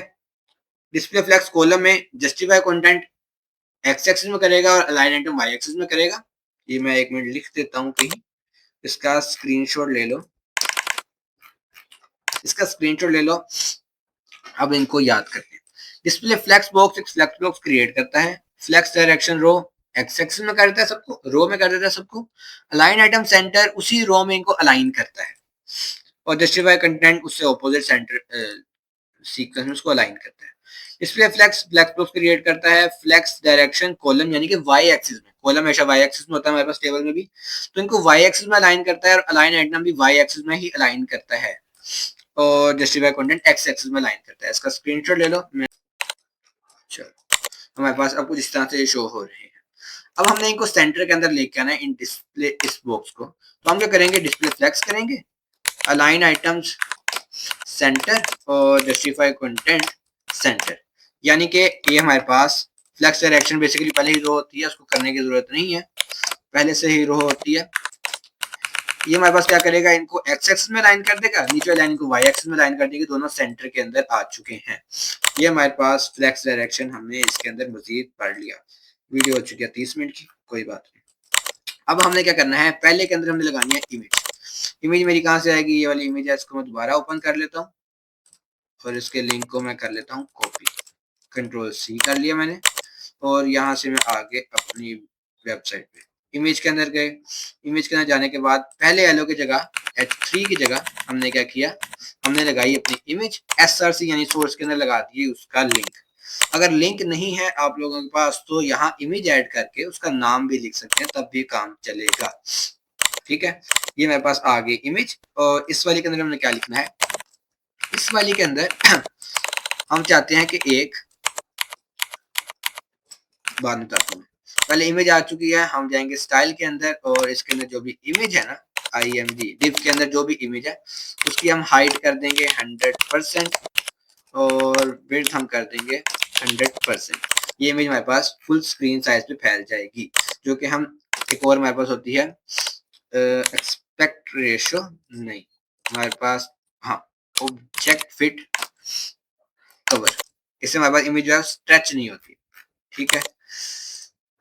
डिस्प्ले फ्लेक्स कॉलम में जस्टिफाई कंटेंट x एक्सिस में करेगा और अलाइन आइटम y एक्सिस में करेगा। ये मैं 1 मिनट लिख देता हूँ कहीं, इसका स्क्रीनशॉट ले लो, इसका स्क्रीनशॉट ले लो। अब इनको याद करते हैं। डिस्प्ले फ्लेक्स बॉक्स एक फ्लेक्स बॉक्स क्रिएट करता है। फ्लेक्स डायरेक्शन रो एक्स एक्सिस में कर देता है सबको, रो में कर देता है सबको। अलाइन आइटम सेंटर उसी रो में इनको अलाइन करता है, और जस्टिफाई कंटेंट उससे ऑपोजिट सेंटर सीक्वेंस में उसको अलाइन करता है। Display flex flex box create करता है। फ्लेक्स डायरेक्शन कॉलम यानी कि वाई एक्सिस में, कॉलम हमेशा वाई एक्सिस में होता है हमारे पास टेबल में भी, तो इनको वाई एक्सिस में अलाइन करता है, और अलाइन आइटम भी वाई एक्सिस में ही अलाइन करता है, और जस्टिफाई कंटेंट एक्स एक्सिस में अलाइन करता है। इसका स्क्रीनशॉट ले लो। चलो, हमारे पास अब कुछ इस तरह से शो हो रहे हैं। अब हमने इनको सेंटर के अंदर लेके आना है, इन डिस्प्ले इस बॉक्स को। तो हम क्या करेंगे, डिस्प्ले फ्लेक्स करेंगे, अलाइन आइटम्स सेंटर और जस्टिफाई कंटेंट सेंटर, यानी कि ये हमारे पास फ्लेक्स डायरेक्शन बेसिकली पहले ही रो होती है, उसको करने की जरूरत नहीं है, पहले से ही रो होती है। ये हमारे पास क्या करेगा, इनको एक्स एक्सिस में लाइन कर देगा, नीचे वाली लाइन को वाई एक्सिस में लाइन कर देगी, दोनों सेंटर के अंदर आ चुके हैं। ये हमारे पास फ्लेक्स डायरेक्शन हमने इसके अंदर मजीद पढ़ लिया। वीडियो हो चुकी है 30 मिनट की, कोई बात नहीं। अब हमने क्या करना है, पहले के अंदर हमने लगानी है इमेज। इमेज मेरी कहाँ से आएगी, ये वाली इमेज है, इसको मैं दोबारा ओपन कर लेता हूँ, और इसके लिंक को मैं कर लेता हूँ कॉपी, कंट्रोल C कर लिया मैंने, और यहाँ से मैं आगे अपनी वेबसाइट पे इमेज के अंदर गए। इमेज के अंदर जाने के बाद पहले हेलो की जगह H3 की जगह हमने क्या किया, हमने लगाई अपनी इमेज, SRC यानी सोर्स के अंदर लगा दिए उसका लिंक। अगर लिंक नहीं है आप लोगों के पास तो यहाँ इमेज ऐड करके उसका नाम भी लिख सकते हैं, तब भी काम चलेगा। ठीक है, ये मेरे पास आ गई इमेज, और इस वाली के अंदर हमने क्या लिखना है, इस वाली के अंदर हम चाहते हैं कि एक बाद में बताता हूँ। पहले इमेज आ चुकी है, हम जाएंगे स्टाइल के अंदर, और इसके अंदर जो भी इमेज है ना, IMG डिव के अंदर जो भी इमेज है उसकी हम हाइट कर देंगे 100%, और विड्थ हम कर देंगे 100%। ये इमेज हमारे पास फुल स्क्रीन साइज पे फैल जाएगी, जो कि हम, एक और हमारे पास होती है एक्सपेक्ट रेशियो, नहीं हमारे पास, हाँ, ऑब्जेक्ट फिट कवर, इससे हमारे पास इमेज स्ट्रेच नहीं होती। ठीक है,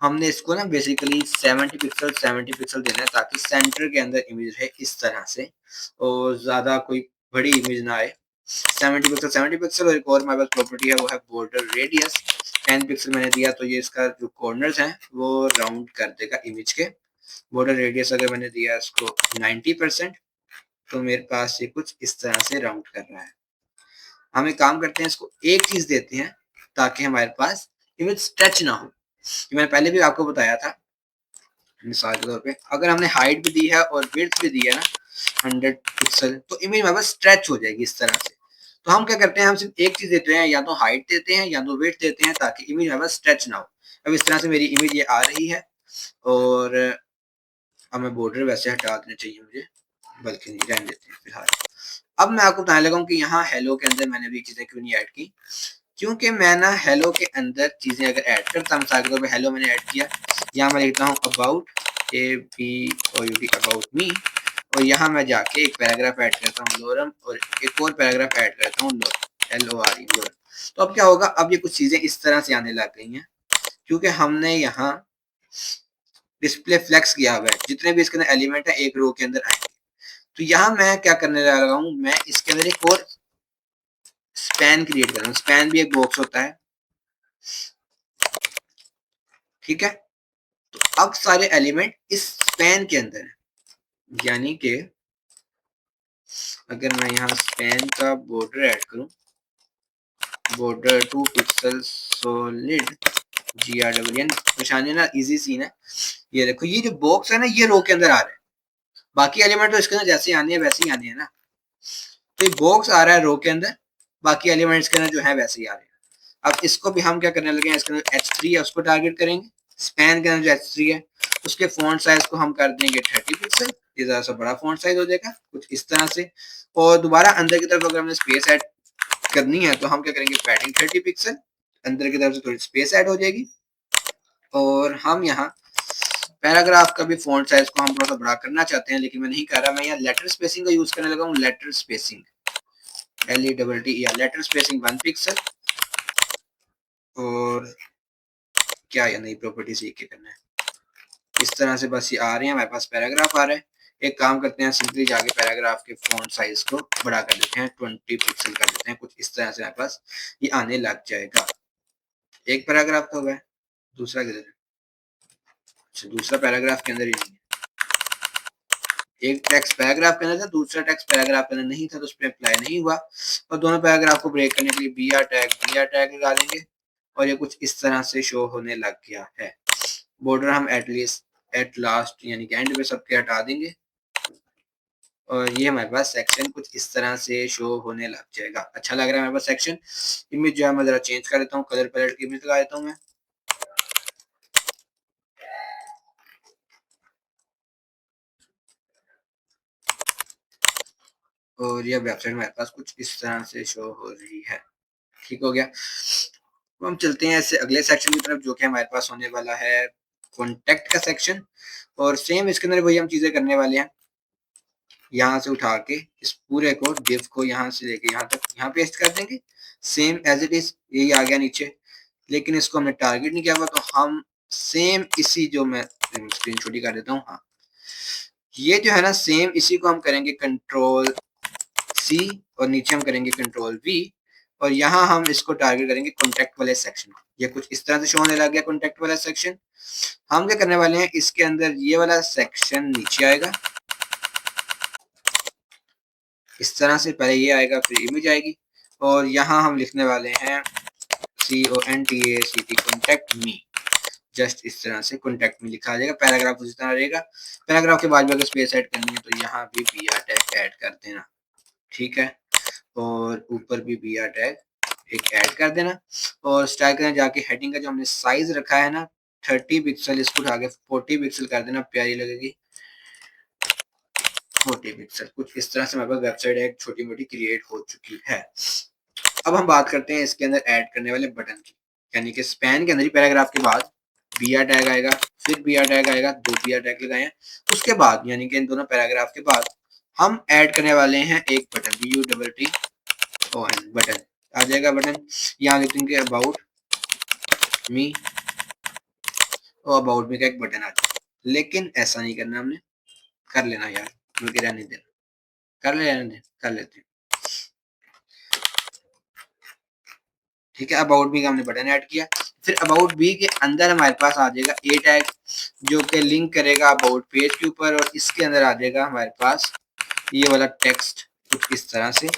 हमने इसको ना बेसिकली 70 पिक्सल देना है, ताकि सेंटर के अंदर इमेज है इस तरह से, और ज्यादा कोई बड़ी इमेज ना आए। 70 पिक्सल, और एक और हमारे पास प्रॉपर्टी है वो है बॉर्डर रेडियस, 10 पिक्सल मैंने दिया, तो ये इसका जो कॉर्नर्स हैं वो राउंड कर देगा इमेज के। बॉर्डर रेडियस अगर मैंने दिया इसको 90%, तो मेरे पास ये कुछ इस तरह से राउंड कर रहा है। हम एक काम करते हैं, इसको एक चीज देते हैं ताकि हमारे पास इमेज स्ट्रेच ना हो। ये मैंने पहले भी आपको बताया था, मिसाल के तौर पे अगर हमने हाइट भी दी है और विड्थ भी दी है ना 100 पिक्सल, तो इमेज हमारे पास स्ट्रेच हो जाएगी इस तरह से। तो हम क्या करते हैं, हम सिर्फ एक चीज देते हैं, या तो हाइट देते हैं या तो विड्थ देते हैं, ताकि इमेज हमारे पास स्ट्रेच ना हो। अब इस तरह से मेरी इमेज ये आ रही है, और अब मैं बॉर्डर वैसे हटा देने चाहिए मुझे, बल्कि नहीं रहने देते हैं फिलहाल। अब मैं आपको बताने लगा हूँ कि यहाँ हेलो के अंदर मैंने भी चीजें क्यों नहीं ऐड की, क्योंकि मैं ना हेलो के अंदर चीजें अगर ऐड करता हूँ, मिसाल के तौर पर हेलो मैंने ऐड किया, यहाँ मैं लिखता हूँ अबाउट ABOUT अबाउट मी, और यहाँ मैं जाके एक पैराग्राफ ऐड करता हूँ लोरम, और एक और पैराग्राफ ऐड करता हूँ LORE लोरम। तो अब क्या होगा, अब ये कुछ चीजें इस तरह से आने लग गई हैं, क्योंकि हमने यहाँ डिस्प्ले फ्लेक्स किया हुआ है, जितने भी इसके अंदर एलिमेंट है एक रो के अंदर आएंगे। तो यहाँ मैं क्या करने जा रहा हूँ, मैं इसके अंदर एक और स्पैन क्रिएट कर रहा हूँ। स्पैन भी एक बॉक्स होता है, ठीक है। तो अब सारे एलिमेंट इस स्पैन के अंदर है, यानी कि अगर मैं यहाँ स्पैन का बॉर्डर ऐड करूँ, बॉर्डर 2 पिक्सल सॉलिड GRW, निशानी ना इजी सीन है। ये देखो ये जो बॉक्स है ना ये रो के अंदर आ रहा है, बाकी एलिमेंट तो इसके अंदर जैसे आने हैं वैसे ही आने हैं ना। तो ये बॉक्स आ रहा है रो के अंदर, बाकी एलिमेंट्स के अंदर जो है वैसे ही आ रहे हैं। अब इसको भी हम क्या करने लगे हैं, इसके अंदर H3 है उसको टारगेट करेंगे। स्पैन के अंदर जो H3 है उसके फॉन्ट साइज को हम कर देंगे 30 पिक्सल, ये ज़रा सा बड़ा फॉन्ट साइज हो जाएगा कुछ इस तरह से। और दोबारा अंदर की तरफ अगर हमने स्पेस ऐड करनी है तो हम क्या करेंगे, पैडिंग 30 पिक्सल, अंदर की तरफ से थोड़ी स्पेस ऐड हो जाएगी। और हम यहाँ पैराग्राफ का भी फॉन्ट साइज को हम थोड़ा सा बड़ा करना चाहते हैं, लेकिन मैं नहीं कर रहा, मैं यहाँ लेटर स्पेसिंग का यूज करने लगा हूँ। लेटर स्पेसिंग LETT या लेटर स्पेसिंग 1 पिक्सल। और क्या या नई प्रॉपर्टी सीख के करना है, इस तरह से बस ये आ रहे हैं, हमारे पास पैराग्राफ आ रहा है। एक काम करते हैं, सिंपली जाके पैराग्राफ के फॉन्ट साइज को बड़ा कर देते हैं, 20 पिक्सल कर देते हैं, कुछ इस तरह से हमारे पास ये आने लग जाएगा। एक पैराग्राफ हो गया, दूसरा किधर है? अच्छा, दूसरा पैराग्राफ के अंदर ही नहीं है। एक टेक्स्ट पैराग्राफ के अंदर था, दूसरा टेक्स्ट पैराग्राफ के अंदर नहीं था, तो उस पर अप्लाई नहीं हुआ। और दोनों पैराग्राफ को ब्रेक करने के लिए BR टैग लगा देंगे और ये कुछ इस तरह से शो होने लग गया है। बॉर्डर हम एट लास्ट यानी कि एंड पे सबके हटा देंगे और ये हमारे पास सेक्शन कुछ इस तरह से शो होने लग जाएगा। अच्छा लग रहा है हमारे पास सेक्शन। इमेज जो है मैं जरा चेंज कर देता हूँ, कलर पैलेट की इमेज लगा देता हूँ मैं। और ये वेबसाइट हमारे पास कुछ इस तरह से शो हो रही है। ठीक हो गया। तो हम चलते हैं ऐसे अगले सेक्शन की तरफ, जो कि हमारे पास होने वाला है कॉन्टेक्ट का सेक्शन। और सेम इसके अंदर वही हम चीजें करने वाले हैं, यहाँ से उठा के इस पूरे को डिव को यहाँ से लेके यहाँ तक यहाँ पेस्ट कर देंगे, सेम एज इट इज यही आ गया नीचे। लेकिन इसको हमने टारगेट नहीं किया हुआ, तो हम सेम इसी, जो मैं स्क्रीन छोटी कर देता हूँ, हाँ ये जो है ना सेम इसी को हम करेंगे Ctrl+C और नीचे हम करेंगे Ctrl+V और यहाँ हम इसको टारगेट करेंगे कॉन्टेक्ट वाले सेक्शन। ये कुछ इस तरह से शो होने लग गया कॉन्टेक्ट वाला सेक्शन। हम क्या करने वाले हैं, इसके अंदर ये वाला सेक्शन नीचे आएगा इस तरह से, पहले ये आएगा फिर इमेज आएगी और यहाँ हम लिखने वाले हैं CONTACT कॉन्टेक्ट मी। जस्ट इस तरह से कॉन्टेक्ट में लिखा आ जाएगा, पैराग्राफ उसी तरह रहेगा। पैराग्राफ के बाद भी अगर स्पेस ऐड करनी है तो यहाँ भी BR टैग ऐड कर देना, ठीक है। और ऊपर भी BR टैग एक ऐड कर देना और स्टाइल करना, जाके हेडिंग का जो हमने साइज रखा है ना 30 पिक्सल, इसको उठा के 40 पिक्सल कर देना, प्यारी लगेगी 40 पिक्सल। कुछ इस तरह से हमारे पास वेबसाइट एक छोटी मोटी क्रिएट हो चुकी है। अब हम बात करते हैं इसके अंदर ऐड करने वाले बटन की, यानी कि स्पैन के अंदर ही पैराग्राफ के बाद BR टैग आएगा, फिर BR टैग आएगा, 2 BR टैग लगाए हैं। उसके बाद यानी कि इन दोनों पैराग्राफ के बाद हम ऐड करने वाले हैं एक बटन, BUTTON बटन आ जाएगा। बटन यहाँ लिखेंगे अबाउट मी और अबाउट मी का एक बटन आ जाएगा। लेकिन ऐसा नहीं करना हमने, कर लेना यार, क्योंकि रहने देना, कर लेते हैं, ठीक है। अबाउट मी का हमने बटन ऐड किया, फिर अबाउट बी के अंदर हमारे पास आ जाएगा ए टैग जो कि लिंक करेगा अबाउट पेज के ऊपर और इसके अंदर आ जाएगा हमारे पास ये वाला टेक्स्ट कुछ इस तरह से,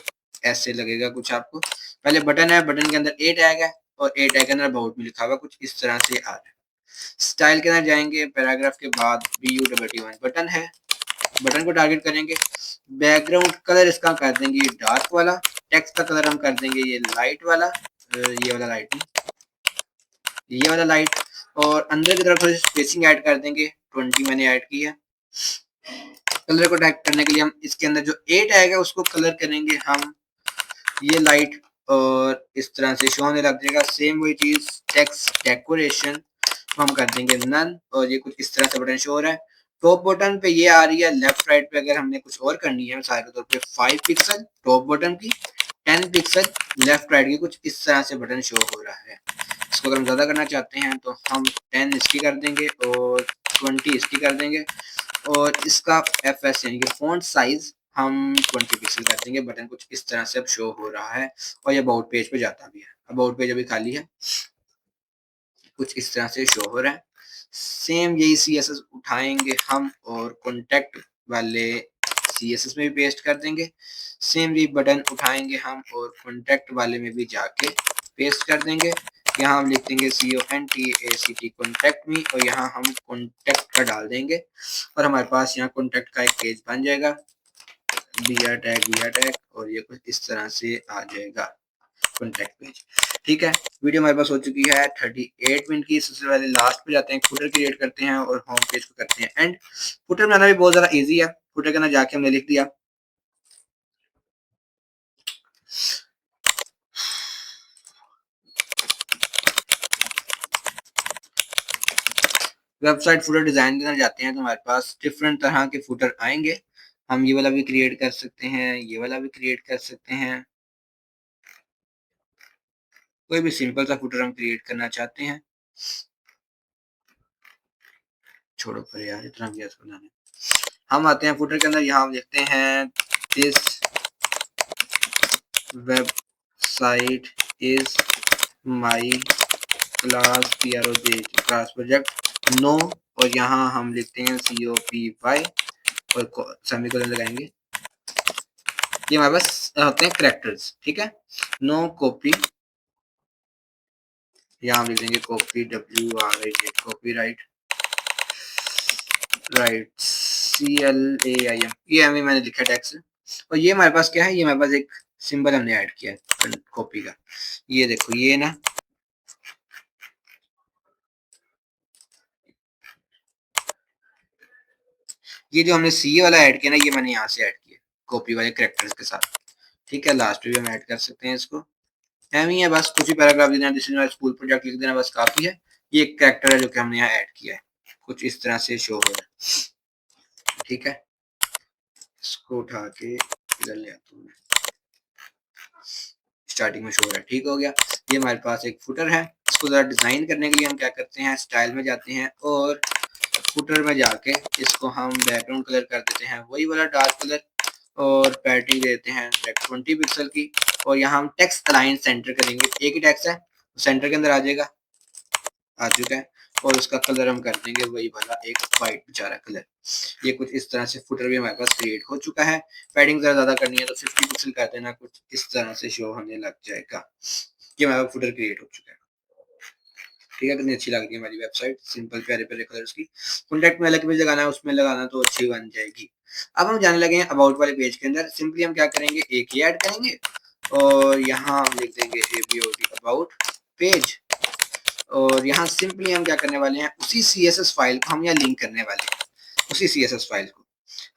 ऐसे लगेगा कुछ आपको। पहले बटन है, बटन के अंदर ए टैग है और ए टैग के अंदर अबाउट में लिखा हुआ कुछ इस तरह से आ रहा है। स्टाइल के अंदर जाएंगे, पैराग्राफ के बाद BUTTON बटन है, बटन को टारगेट करेंगे। बैकग्राउंड कलर इसका कर देंगे डार्क वाला, टेक्स्ट का कलर हम कर देंगे ये लाइट वाला, ये वाला लाइट नहीं, ये वाला लाइट। और अंदर की तरफ थोड़ी स्पेसिंग ऐड कर देंगे, 20 मैंने ऐड की है। कलर को टाइप करने के लिए हम इसके अंदर जो ए टैग है उसको कलर करेंगे हम ये लाइट और इस तरह से शो होने लग जाएगा। सेम वही चीज टेक्स्ट डेकोरेशन हम कर देंगे नन और ये कुछ इस तरह से बटन शो हो रहा है। टॉप बटन पे ये आ रही है, लेफ्ट राइट पे अगर हमने कुछ और करनी है मिसाल के तौर पे 5 पिक्सल टॉप बटन की, 10 पिक्सल लेफ्ट राइट की, कुछ इस तरह से बटन शो हो रहा है। इसको अगर हम ज़्यादा करना चाहते हैं तो हम 10 इसकी कर देंगे और 20 इसकी कर देंगे और इसका FS यानी कि फ़ॉन्ट साइज़ हम 20 पिक्सल कर देंगे। बटन कुछ इस तरह से अब शो हो रहा है और ये अबाउट पेज पे जाता भी है। अबाउट पेज अभी खाली है, कुछ इस तरह से शो हो रहा है। सेम यही CSS उठाएंगे हम और कॉन्टैक्ट वाले CSS में भी पेस्ट कर देंगे। सेम ये बटन उठाएंगे हम और कॉन्टैक्ट वाले में भी जाके पेस्ट कर देंगे। यहाँ हम लिख देंगे CONTACT कॉन्टैक्ट मी और यहाँ हम कॉन्टैक्ट का डाल देंगे और हमारे पास यहाँ कॉन्टैक्ट का एक पेज बन जाएगा। BR टैग और ये कुछ इस तरह से आ जाएगा कॉन्टैक्ट पेज। ठीक है, वीडियो हमारे पास हो चुकी है 38 मिनट की। सबसे पहले लास्ट पे जाते हैं, फुटर क्रिएट करते हैं और होम पेज को करते हैं एंड। फुटर बनाना भी बहुत ज़्यादा ईजी है। फुटर के अंदर जाके हमने लिख दिया वेबसाइट फुटर डिज़ाइन के अंदर जाते हैं तो हमारे पास डिफरेंट तरह के फुटर आएंगे। हम ये वाला भी क्रिएट कर सकते हैं, ये वाला भी क्रिएट कर सकते हैं। कोई भी सिंपल सा फुटर हम क्रिएट करना चाहते हैं। छोड़ो पर यार, इतना भी बनाने। हम आते हैं फुटर के अंदर, यहाँ हम लिखते हैं this website is my class class project no और यहाँ हम लिखते हैं COPY और सेमीकोलन लगाएंगे। ये हमारे पास होते हैं कैरेक्टर्स। ठीक है, नो कॉपी, यहाँ हम लिख देंगे copy WRIT copyright right CLAIM, ये हमें मैंने लिखा टैक्स। और ये हमारे पास क्या है, ये हमारे पास एक सिंबल हमने ऐड किया है कॉपी का। ये देखो, ये ना ये जो हमने C वाला ऐड किया ना, ये मैंने यहाँ से ऐड किया कॉपी वाले कैरेक्टर्स के साथ। ठीक है, लास्ट में भी हम ऐड कर सकते हैं इसको। एम ही है, बस कुछ ही पैराग्राफ देना, this is my school project लिख देना, बस काफी है। ये एक कैरेक्टर है जो कि हमने यहाँ ऐड किया है, कुछ इस तरह से शो हो रहा है। ठीक है, इसको उठा के इधर ले आता हूँ, स्टार्टिंग में शो हो रहा है। ठीक हो गया, ये हमारे पास एक फुटर है। इसको जरा डिजाइन करने के लिए हम क्या करते हैं, स्टाइल में जाते हैं और फुटर में जाके इसको हम बैकग्राउंड कलर कर देते हैं वही वाला डार्क कलर और पैडिंग देते हैं 20 पिक्सल की। और यहाँ हम टेक्स्ट अलाइन सेंटर करेंगे, एक ही टेक्स्ट है सेंटर के अंदर आ जाएगा, आ चुका है। और उसका कलर हम कर देंगे वही वाला एक वाइट बेचारा कलर। ये कुछ इस तरह से फुटर भी हमारे पास क्रिएट हो चुका है। पैडिंग जरा ज्यादा करनी है तो 50 पिक्सल कर देना, कुछ इस तरह से शो होने लग जाएगा। ये हमारा फुटर क्रिएट हो चुका है। ठीक है, कितनी अच्छी लग रही है हमारी वेबसाइट, सिंपल प्यारे प्यारे कलर्स की। कॉन्टैक्ट में अलग पेज लगाना है, उसमें लगाना तो अच्छी बन जाएगी। अब हम जाने लगे हैं अबाउट वाले पेज के अंदर। सिंपली हम क्या करेंगे, एक ही ऐड करेंगे और यहाँ हम लिख देंगे ABOUT अबाउट पेज। और यहाँ सिंपली हम क्या करने वाले हैं, उसी CSS फाइल को हम यहाँ लिंक करने वाले हैं। उसी CSS फाइल को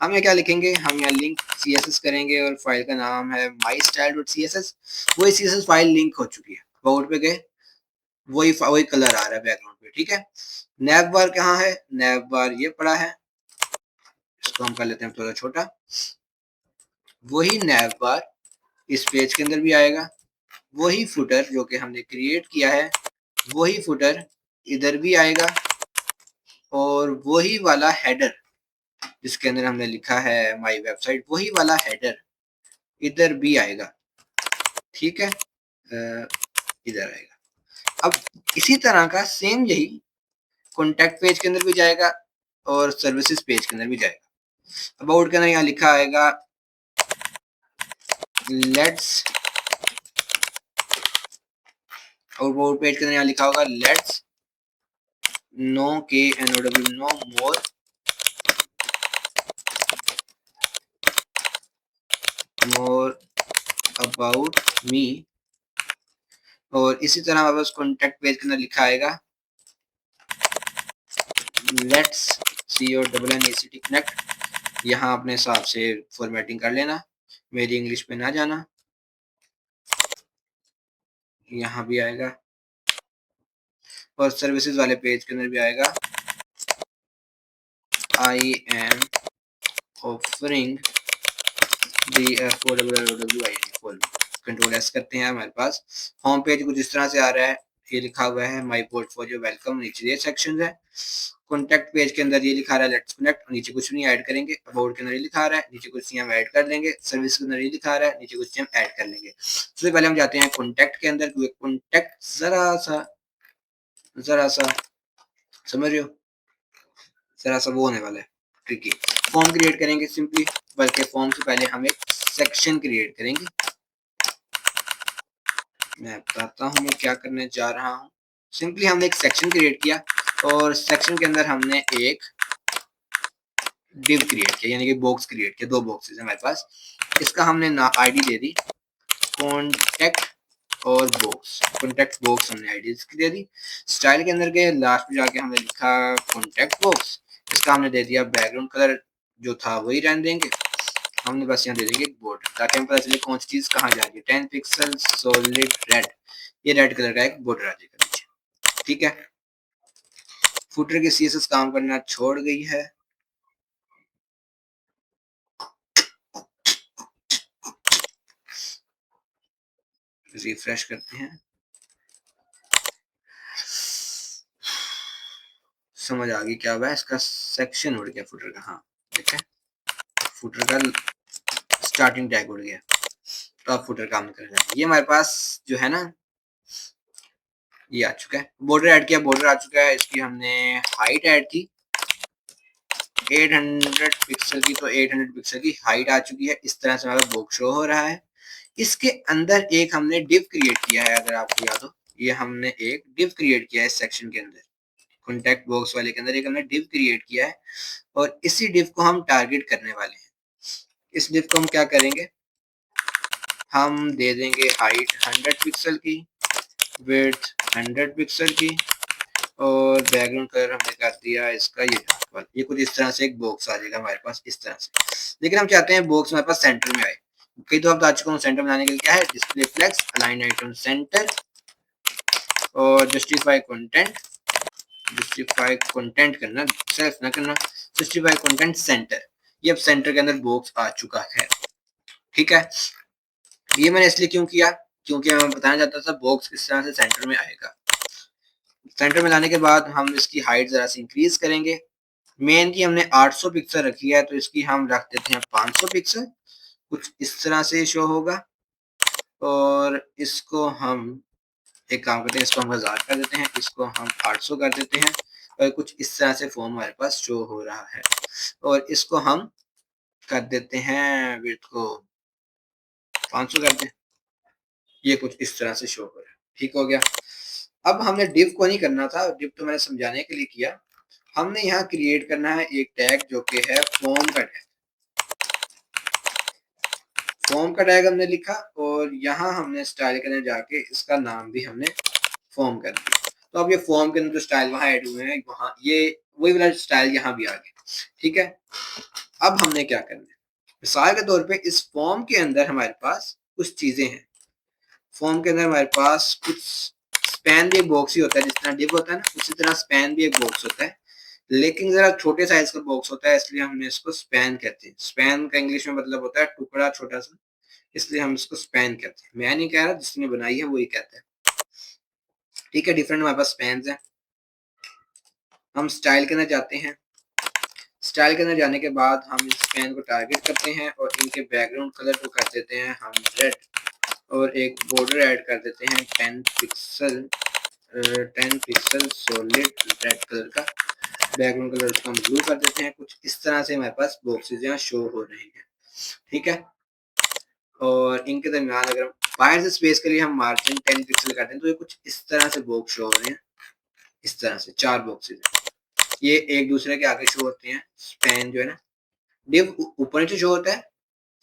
हम यहाँ क्या लिखेंगे, हम यहाँ लिंक CSS करेंगे और फाइल का नाम है mystyle.css। वही CSS फाइल लिंक हो चुकी है, अबाउट पे गए, वही कलर आ रहा है बैकग्राउंड पे। ठीक है, नैव बार कहाँ है, नैव बार ये पड़ा है, इसको हम कर लेते हैं थोड़ा छोटा। वही नैव बार इस पेज के अंदर भी आएगा, वही फुटर जो कि हमने क्रिएट किया है वही फुटर इधर भी आएगा और वही वाला हेडर जिसके अंदर हमने लिखा है माई वेबसाइट, वही वाला हेडर इधर भी आएगा। ठीक है, इधर आएगा। अब इसी तरह का सेम यही कॉन्टैक्ट पेज के अंदर भी जाएगा और सर्विसेज पेज के अंदर भी जाएगा। अबाउट के अंदर यहाँ लिखा आएगा लेट्स, और अबाउट पेज के अंदर यहाँ लिखा होगा let's know KNOW know more about me. और इसी तरह हमारे पास कॉन्टैक्ट पेज के अंदर लिखा आएगा लेट्स CONNECT कनेक्ट। यहाँ अपने हिसाब से फॉर्मेटिंग कर लेना, मेरी इंग्लिश पे ना जाना। यहाँ भी आएगा और सर्विसेज वाले पेज के अंदर भी आएगा I am offering DFOWWIN। Control S करते हैं, हमारे पास होम पेज कुछ इस तरह से आ रहा है। ये लिखा हुआ है माई पोर्टफोलियो वेलकम, नीचे ये सेक्शन है। कॉन्टैक्ट पेज के अंदर ये लिखा रहा है लेट्स कनेक्ट, नीचे कुछ नहीं ऐड करेंगे। अबाउट के अंदर ये लिखा रहा है, नीचे कुछ नहीं हम ऐड कर लेंगे। सर्विस के अंदर ये लिखा रहा है, नीचे कुछ नहीं हम ऐड कर लेंगे। सबसे पहले हम जाते हैं कॉन्टैक्ट के अंदर, क्योंकि कॉन्टैक्ट जरा सा समझ रहे हो, जरा सा वो होने वाला है ट्रिकी। फॉर्म क्रिएट करेंगे सिंपली, बल्कि फॉर्म से पहले हम एक सेक्शन क्रिएट करेंगे। मैं बताता हूँ मैं क्या करने जा रहा हूँ। सिंपली हमने एक सेक्शन क्रिएट किया और सेक्शन के अंदर हमने एक डिव क्रिएट किया, यानी कि बॉक्स क्रिएट किया। 2 बॉक्सेस है हमारे पास। इसका हमने ना आईडी दे दी कॉन्टैक्ट और बॉक्स, कॉन्टैक्ट बॉक्स हमने आईडी इसकी दे दी। स्टाइल के अंदर के लास्ट में जाके हमने लिखा कॉन्टैक्ट बॉक्स। इसका हमने दे दिया बैकग्राउंड कलर जो था वही रहने देंगे। हमने बस यहाँ दे देंगे एक बॉर्डर, ताकि हमें पता चले कौन सी चीज कहाँ जा रही है। 10 पिक्सल सॉलिड रेड, ये रेड कलर का एक बॉर्डर आ जाएगा नीचे। ठीक है, फुटर की सीएसएस काम करना छोड़ गई है। रिफ्रेश करते हैं, समझ आ गई क्या हुआ है। इसका सेक्शन उड़ गया फुटर का। हाँ ठीक है, फुटर का स्टार्टिंग टैग उड़ गया, तो अब फुटर काम कर रहा है। ये हमारे पास जो है ना, ये आ चुका है। बॉर्डर ऐड किया, बॉर्डर आ चुका है। इसकी हमने हाइट ऐड की 800 पिक्सल की, तो 800 पिक्सल की हाइट आ चुकी है। इस तरह से हमारा बॉक्स शो हो रहा है। इसके अंदर एक हमने डिव क्रिएट किया है, अगर आपको याद हो, ये हमने एक डिव क्रिएट किया है इस सेक्शन के अंदर। कॉन्टैक्ट बॉक्स वाले के अंदर एक हमने डिव क्रिएट किया है और इसी डिव को हम टारगेट करने वाले हैं। इस डिव को हम क्या करेंगे, हम दे देंगे हाइट 100 पिक्सल की, विड्थ 100 पिक्सल की, और बैकग्राउंड कलर हमने कर दिया इसका ये कुछ इस तरह से एक बॉक्स आ जाएगा हमारे पास इस तरह से। लेकिन हम चाहते हैं बॉक्स हमारे पास सेंटर में आए। कई तो आप बता चुका हूँ सेंटर बनाने के लिए क्या है, display flex, align item center और जस्टिफाई कंटेंट। जस्टिफाई कंटेंट करना, सेल्फ ना करना, जस्टिफाई कंटेंट सेंटर। ये अब सेंटर के अंदर बॉक्स आ चुका है। ठीक है, ये मैंने इसलिए क्यों किया, क्योंकि मैं बताना चाहता था बॉक्स किस तरह से सेंटर में आएगा। सेंटर में लाने के बाद हम इसकी हाइट जरा सी इंक्रीज करेंगे। मेन की हमने 800 पिक्सल रखी है, तो इसकी हम रख देते हैं 500 पिक्सल। कुछ इस तरह से शो होगा। और इसको हम एक काम करते हैं, इसको हम 1000 कर देते हैं, इसको हम 800 कर देते हैं, और कुछ इस तरह से फॉर्म हमारे पास शो हो रहा है। और इसको हम कर देते हैं विड्थ को 500 कर दें, ये कुछ इस तरह से शो हो रहा है। ठीक हो गया। अब हमने डिव को नहीं करना था, डिव तो मैंने समझाने के लिए किया। हमने यहाँ क्रिएट करना है एक टैग जो कि है फॉर्म का टैग। फॉर्म का टैग हमने लिखा और यहाँ हमने स्टाइल के अंदर जाके इसका नाम भी हमने फॉर्म कर दिया। तो अब ये फॉर्म के अंदर जो स्टाइल वहाँ ऐड हुए हैं, वहाँ ये वही वाला स्टाइल यहाँ भी आ गया। ठीक है, अब हमने क्या करना है, मिसाल के तौर पे इस फॉर्म के अंदर हमारे पास कुछ चीजें हैं। फॉर्म के अंदर हमारे पास कुछ स्पैन भी एक बॉक्स ही होता है, जिस तरह डिव होता है ना, उसी तरह स्पैन भी एक बॉक्स होता है, लेकिन जरा छोटे साइज का बॉक्स होता है, इसलिए हमने इसको स्पैन कहते हैं। स्पैन का इंग्लिश में मतलब होता है टुकड़ा छोटा सा, इसलिए हम इसको स्पैन कहते हैं। मैं नहीं कह रहा, जिसने बनाई है वही कहता है। ठीक है, डिफरेंट हमारे पास स्पैन है। हम स्टाइल के अंदर जाते हैं। स्टाइल के अंदर जाने के बाद हम इस स्पैन को टारगेट करते हैं और इनके बैकग्राउंड कलर को कर देते हैं हम रेड, और एक बॉर्डर ऐड कर देते हैं 10 पिक्सल सॉलिड रेड कलर का। बैकग्राउंड कलर उसको हम ब्लू कर देते हैं। कुछ इस तरह से हमारे पास बॉक्सेस यहाँ शो हो रहे हैं। ठीक है, और इनके दरमियान अगर हम बाहर से स्पेस के लिए हम मार्जिन 10 पिक्सल करते हैं, तो ये कुछ इस तरह से बॉक्स शो हो रहे हैं। इस तरह से 4 बॉक्सेस हैं, ये एक दूसरे के आगे शो होते हैं। स्पैन जो है ना, डिव ऊपर नीचे शो होता है,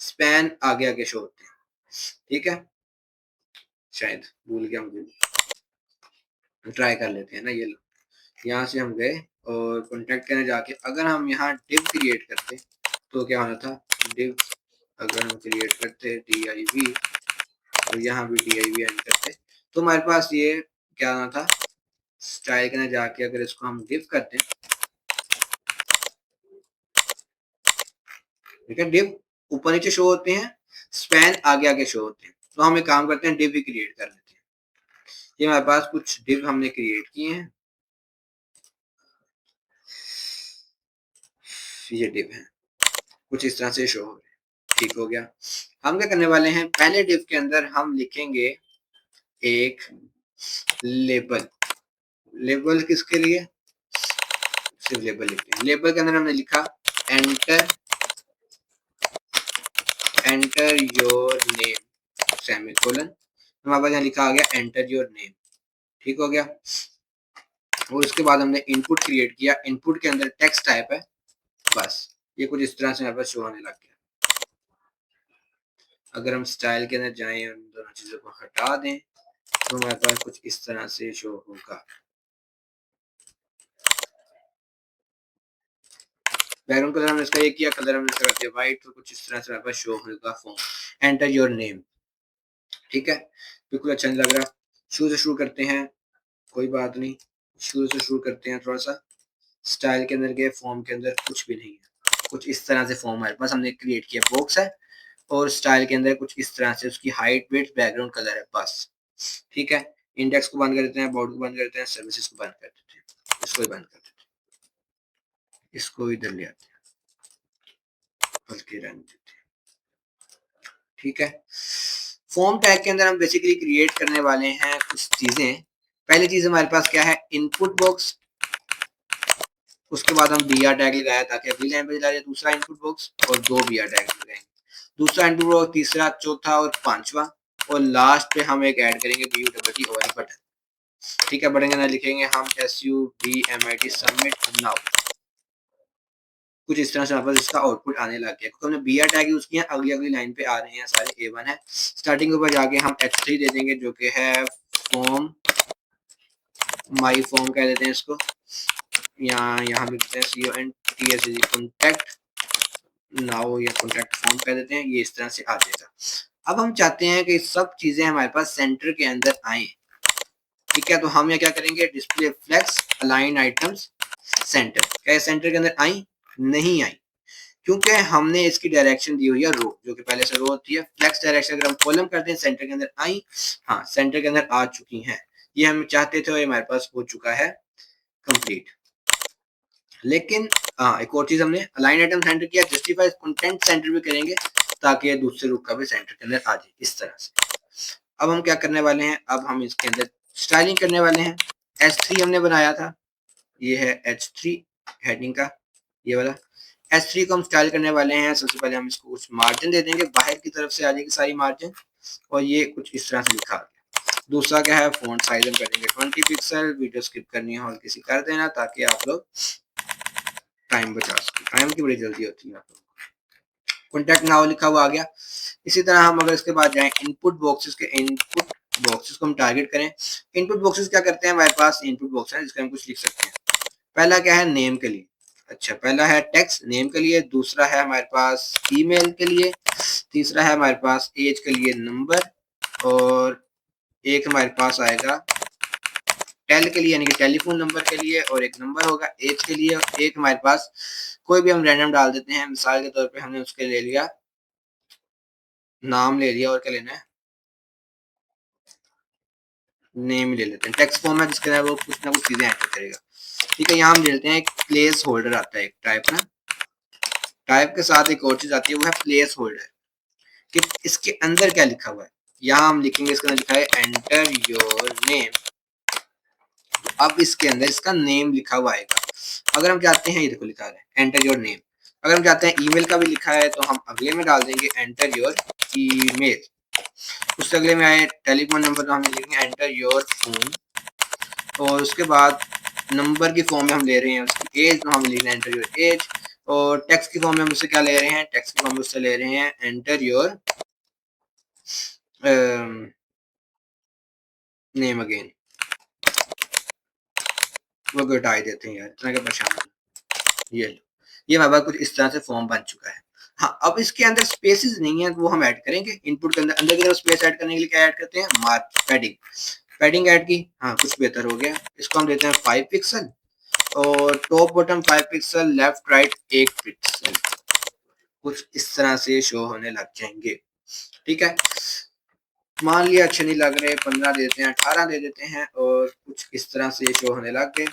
स्पैन आगे आगे शो होते हैं। ठीक है, शायद भूल गया मुझे, ट्राई कर लेते हैं ना। ये लो, यहाँ से हम गए और कॉन्टैक्ट करने जाके अगर हम यहाँ डिव क्रिएट करते तो क्या होना था, डिव अगर हम क्रिएट करते div और यहाँ भी div ऐड करते, तो हमारे पास ये क्या होना था, स्टाइल के अंदर जाके अगर इसको हम डिव करते, ठीक है, डिव ऊपर नीचे शो होते हैं, स्पैन आगे आगे शो होते हैं, तो हम एक काम करते हैं डिव भी क्रिएट कर लेते हैं। ये हमारे पास कुछ डिव हमने क्रिएट किए हैं, ये डिव है, कुछ इस तरह से शो हो रहे हैं। ठीक हो गया। हम क्या करने वाले हैं, पहले डिव के अंदर हम लिखेंगे एक लेबल। लेबल किसके लिए, सिर्फ लेबल लिखते हैं। लेबल के अंदर हमने लिखा एंटर योर नेम सेमीकोलन, हमारे पास यहाँ लिखा आ गया एंटर योर नेम। ठीक हो गया। और उसके बाद हमने इनपुट क्रिएट किया, इनपुट के अंदर टेक्स्ट टाइप है, बस ये कुछ इस तरह से हमारे पास शो होने लग गया। अगर हम स्टाइल के अंदर जाएं और इन दोनों चीजों को हटा दें तो हमारे पास कुछ इस तरह से शो होगा। बैकग्राउंड कलर हमने इसका ये किया, कलर हमने इसका कर दिया व्हाइट, तो कुछ इस तरह से हमारे पास शो होगा फॉर्म एंटर योर नेम। ठीक है, बिल्कुल अच्छा नहीं लग रहा। शुरू से शुरू करते हैं, कोई बात नहीं, शुरू से शुरू करते हैं। थोड़ा सा स्टाइल के अंदर गए, फॉर्म के अंदर कुछ भी नहीं है, कुछ इस तरह से फॉर्म हमारे पास हमने क्रिएट किया, बॉक्स है और स्टाइल के अंदर कुछ इस तरह से उसकी हाइट वेट बैकग्राउंड कलर है, बस। ठीक है, इंडेक्स को बंद कर देते हैं, बोर्ड को बंद कर देते हैं, सर्विसेज को बंद कर देते हैं, इसको भी बंद कर देते हैं, इसको इधर ले आते हैं, बल्कि रहने देते हैं। ठीक है, फॉर्म टैग के अंदर हम बेसिकली क्रिएट करने वाले हैं कुछ चीजें। पहली चीज हमारे पास क्या है, इनपुट बॉक्स। उसके बाद हम br टैग लगाया ताकि अगली लाइन पे चला जाए, दूसरा इनपुट बॉक्स और दो br टैग लगाएंगे, दूसरा इनपुट बॉक्स, तीसरा, चौथा और पांचवा, और लास्ट पे हम एक ऐड करेंगे BUTTOL बटन। ठीक है, बटन के अंदर लिखेंगे हम SUBMIT सबमिट नाउ। कुछ इस तरह से हमारे पास इसका आउटपुट आने लग गया, क्योंकि हमने br टैग यूज किया, अगली अगली लाइन पे आ रहे हैं सारे A1 है। स्टार्टिंग के ऊपर जाके हम H3 दे देंगे जो कि है फॉर्म, माई फॉर्म कह देते हैं इसको, यहाँ लिखते हैं CONTACT कॉन्टैक्ट नाउ या कॉन्टैक्ट फॉर्म कह देते हैं, ये इस तरह से आ जाएगा। अब हम चाहते हैं कि सब चीजें हमारे पास सेंटर के अंदर आए। ठीक है, तो हम यहाँ क्या करेंगे, display flex align items center. क्या सेंटर के अंदर आई, नहीं आई, क्योंकि हमने इसकी डायरेक्शन दी हुई है रो, जो कि पहले से रो होती है। फ्लेक्स डायरेक्शन अगर हम कॉलम करते हैं, सेंटर के अंदर आई, हाँ सेंटर के अंदर आ चुकी हैं, ये हम चाहते थे और हमारे पास हो चुका है कंप्लीट। लेकिन हाँ, एक और चीज हमने अलाइन आइटम सेंटर किया, जस्टिफाई कंटेंट सेंटर भी करेंगे ताकि दूसरे रुख का भी सेंटर के अंदर आ जाए, इस तरह से। अब हम क्या करने वाले हैं, अब हम इसके अंदर स्टाइलिंग करने वाले हैं। H3 हमने बनाया था, ये है H3 हेडिंग का, ये वाला H3 को हम स्टाइल करने वाले हैं। सबसे पहले हम इसको कुछ मार्जिन दे देंगे, बाहर की तरफ से आ जाएगी सारी मार्जिन, और ये कुछ इस तरह से लिखा गया। दूसरा क्या है, फॉन्ट साइज हम करेंगे 20 पिक्सल। वीडियो स्किप करनी है और किसी कर देना ताकि आप लोग टाइम बचा सके, टाइम की बड़ी जल्दी होती है आप लोगों को। कॉन्टैक्ट नाउ लिखा हुआ आ गया। इसी तरह हम अगर इसके बाद जाएं, इनपुट बॉक्सेस के इनपुट बॉक्सेस को हम टारगेट करें। इनपुट बॉक्सेस क्या करते हैं, हमारे पास इनपुट बॉक्स है जिसका हम कुछ लिख सकते हैं। पहला क्या है, नेम के लिए, अच्छा पहला है टेक्स्ट नेम के लिए, दूसरा है हमारे पास ईमेल के लिए, तीसरा है हमारे पास एज के लिए नंबर, और एक हमारे पास आएगा टेल के लिए यानी कि टेलीफोन नंबर के लिए, और एक नंबर होगा एज के लिए, और एक हमारे पास कोई भी हम रैंडम डाल देते हैं। मिसाल के तौर पे हमने उसके ले लिया, नाम ले लिया, और क्या लेना है, नेम ले लेते हैं। टेक्स्ट फॉर्म है जिसके अंदर वो कुछ ना कुछ चीजें एंटर करेगा। ठीक है, यहाँ हम ले लेते हैं एक प्लेस होल्डर आता है, एक टाइप ना, टाइप के साथ एक और चीज आती है वो है प्लेस होल्डर, कि इसके अंदर क्या लिखा हुआ है। यहाँ हम लिखेंगे, इसके अंदर लिखा है एंटर योर नेम, तो अब इसके अंदर इसका नेम लिखा हुआ आएगा। अगर हम चाहते हैं, ये देखो लिखा है एंटर योर नेम, अगर हम चाहते हैं ईमेल का भी लिखा है तो हम अगले में डाल देंगे एंटर योर ईमेल। उससे अगले में आए टेलीफोन नंबर, तो हम लिखेंगे एंटर योर फोन, और उसके बाद नंबर की फॉर्म में हम ले रहे हैं उसकी एज, तो हम लिख रहे हैं एंटर योर एज, और टेक्स्ट की फॉर्म में हम उससे क्या ले रहे हैं, टेक्स्ट की फॉर्म में उससे ले रहे हैं एंटर योर नेम अगेन। वो घटा देते हैं यार, इतना क्या परेशान, ये लो, ये हमारे पास कुछ इस तरह से फॉर्म बन चुका है। हाँ, अब इसके अंदर स्पेसेस नहीं है, वो हम ऐड करेंगे। इनपुट के अंदर अंदर की तरफ स्पेस ऐड करने के लिए क्या ऐड करते हैं, मार्क पैडिंग, पैडिंग ऐड की, हाँ कुछ बेहतर हो गया। इसको हम देते हैं 5 पिक्सल, और top bottom 5 pixel, left right 1 pixel, कुछ इस तरह से शो होने लग जाएंगे। ठीक है, मान लिया अच्छे नहीं लग रहे, 15 दे देते हैं, 18 दे देते हैं और कुछ इस तरह से शो होने लग गए।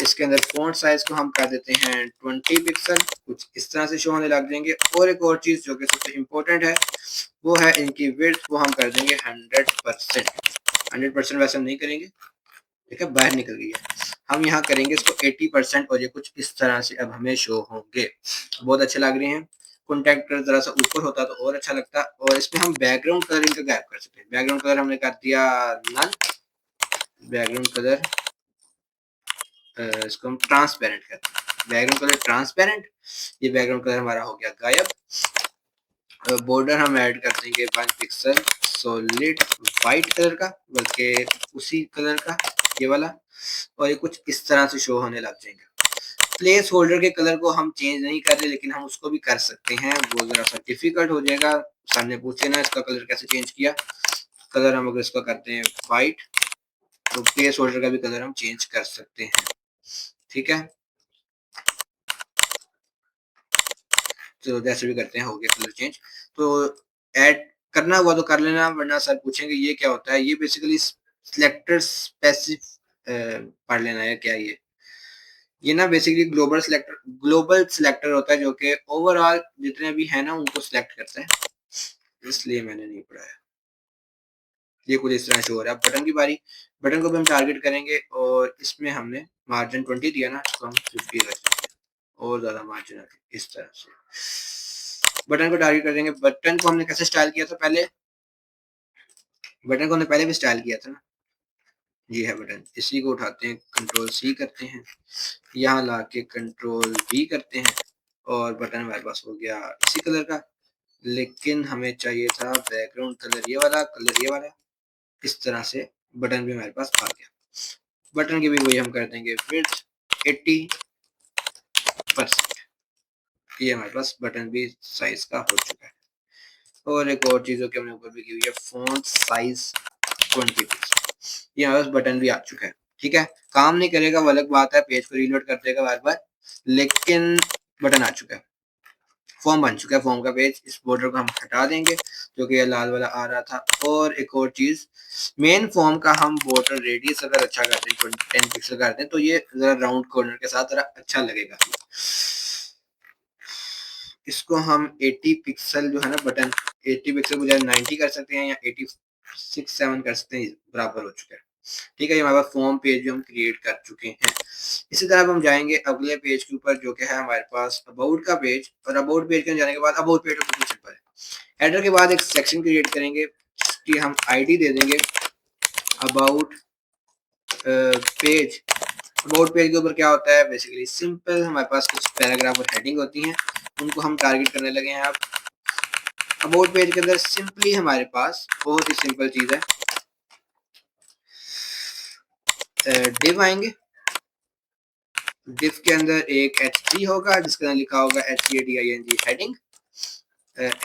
इसके अंदर फ़ॉन्ट साइज़ को हम कर देते हैं 20 पिक्सल, कुछ इस तरह से शो होने लग जाएँगे। और एक और चीज़ जो कि सबसे इम्पोर्टेंट है, वो है इनकी विड्थ, वो हम कर देंगे 100%। 100% वैसे हम नहीं करेंगे, ठीक है, बाहर निकल गई है। हम यहाँ करेंगे इसको 80% और ये कुछ इस तरह से अब हमें शो होंगे। बहुत अच्छे लग रहे हैं। कॉन्टैक्ट कलर ज़रा सा ऊपर होता तो और अच्छा लगता। और इसमें हम बैकग्राउंड कलर इनका गायब कर सकते हैं। बैकग्राउंड कलर हमने कर दिया नल। बैकग्राउंड कलर इसको हम ट्रांसपेरेंट करते हैं। बैकग्राउंड कलर ट्रांसपेरेंट, ये बैकग्राउंड कलर हमारा हो गया गायब। बॉर्डर हम ऐड कर देंगे 1 पिक्सल सॉलिड वाइट कलर का, बल्कि उसी कलर का, ये वाला। और ये कुछ इस तरह से शो होने लग जाएंगे। प्लेस होल्डर के कलर को हम चेंज नहीं कर रहे, लेकिन हम उसको भी कर सकते हैं। वो जरा सा डिफिकल्ट हो जाएगा, सामने पूछे ना इसका कलर कैसे चेंज किया। कलर हम अगर इसका करते हैं वाइट, तो प्लेस होल्डर का भी कलर हम चेंज कर सकते हैं, ठीक है। तो जैसे भी करते हैं, हो गया कलर चेंज। तो ऐड करना हुआ तो कर लेना, वरना सर पूछेंगे ये क्या होता है। ये बेसिकली सिलेक्टर स्पेसिफिक पढ़ लेना है क्या ये ना बेसिकली ग्लोबल सिलेक्टर होता है, जो कि ओवरऑल जितने भी है ना उनको सिलेक्ट करता है, इसलिए मैंने नहीं पढ़ाया। ये कुछ इस तरह से हो रहा है। बटन की बारी, बटन को भी हम टारगेट करेंगे और इसमें हमने मार्जिन 20 दिया ना, इसको हम 50 रख देंगे और ज़्यादा मार्जिन रखें इस तरह से। बटन को टारगेट कर देंगे। बटन को हमने कैसे स्टाइल किया था पहले, बटन को हमने पहले भी स्टाइल किया था ना, ये है बटन। इसी को उठाते हैं, कंट्रोल सी करते हैं, यहाँ ला के कंट्रोल वी करते हैं और बटन हमारे पास हो गया इसी कलर का। लेकिन हमें चाहिए था बैकग्राउंड कलर, ये वाला कलर, ये वाला। इस तरह से बटन भी हमारे पास आ गया। बटन की भी वही हम कर देंगे विड्थ 80%। ये हमारे पास बटन भी साइज का हो चुका है। और एक और चीज़ की हमने ऊपर भी की हुई है, फॉन्ट साइज 20 पिक्सल। ये हमारे पास बटन भी आ चुका है, ठीक है। काम नहीं करेगा वो अलग बात है, पेज को रीलोड कर देगा बार बार, लेकिन बटन आ चुका है, फॉर्म बन चुका है। फॉर्म का पेज, इस बॉर्डर को हम हटा देंगे जो कि लाल वाला आ रहा था। और एक और चीज़, मेन फॉर्म का हम बॉर्डर रेडियस अगर अच्छा कर दें, 10 पिक्सल कर दें, तो ये ज़रा राउंड कॉर्नर के साथ ज़रा अच्छा लगेगा। इसको हम 80 पिक्सल जो है ना बटन, 80 पिक्सल बजाय 90 कर सकते हैं या 86-7 कर सकते हैं, बराबर हो चुका है, ठीक है। ये हमारे पास फॉर्म पेज जो हम क्रिएट कर चुके हैं। इसी तरह हम जाएंगे अगले पेज के ऊपर, जो कि है हमारे पास अबाउट का पेज। और अबाउट पेज के जाने के बाद अबाउट पेज बिल्कुल सिंपल है। हेडर के बाद एक सेक्शन क्रिएट करेंगे, जिसकी हम आईडी दे देंगे अबाउट पेज। अबाउट पेज के ऊपर क्या होता है, बेसिकली सिंपल हमारे पास कुछ पैराग्राफ और हेडिंग होती हैं, उनको हम टारगेट करने लगे हैं। अब अबाउट पेज के अंदर सिंपली हमारे पास बहुत ही सिंपल चीज़ है, डिव आएंगे। डिव के अंदर एक h3 होगा, जिसके अंदर लिखा होगा HADING हेडिंग,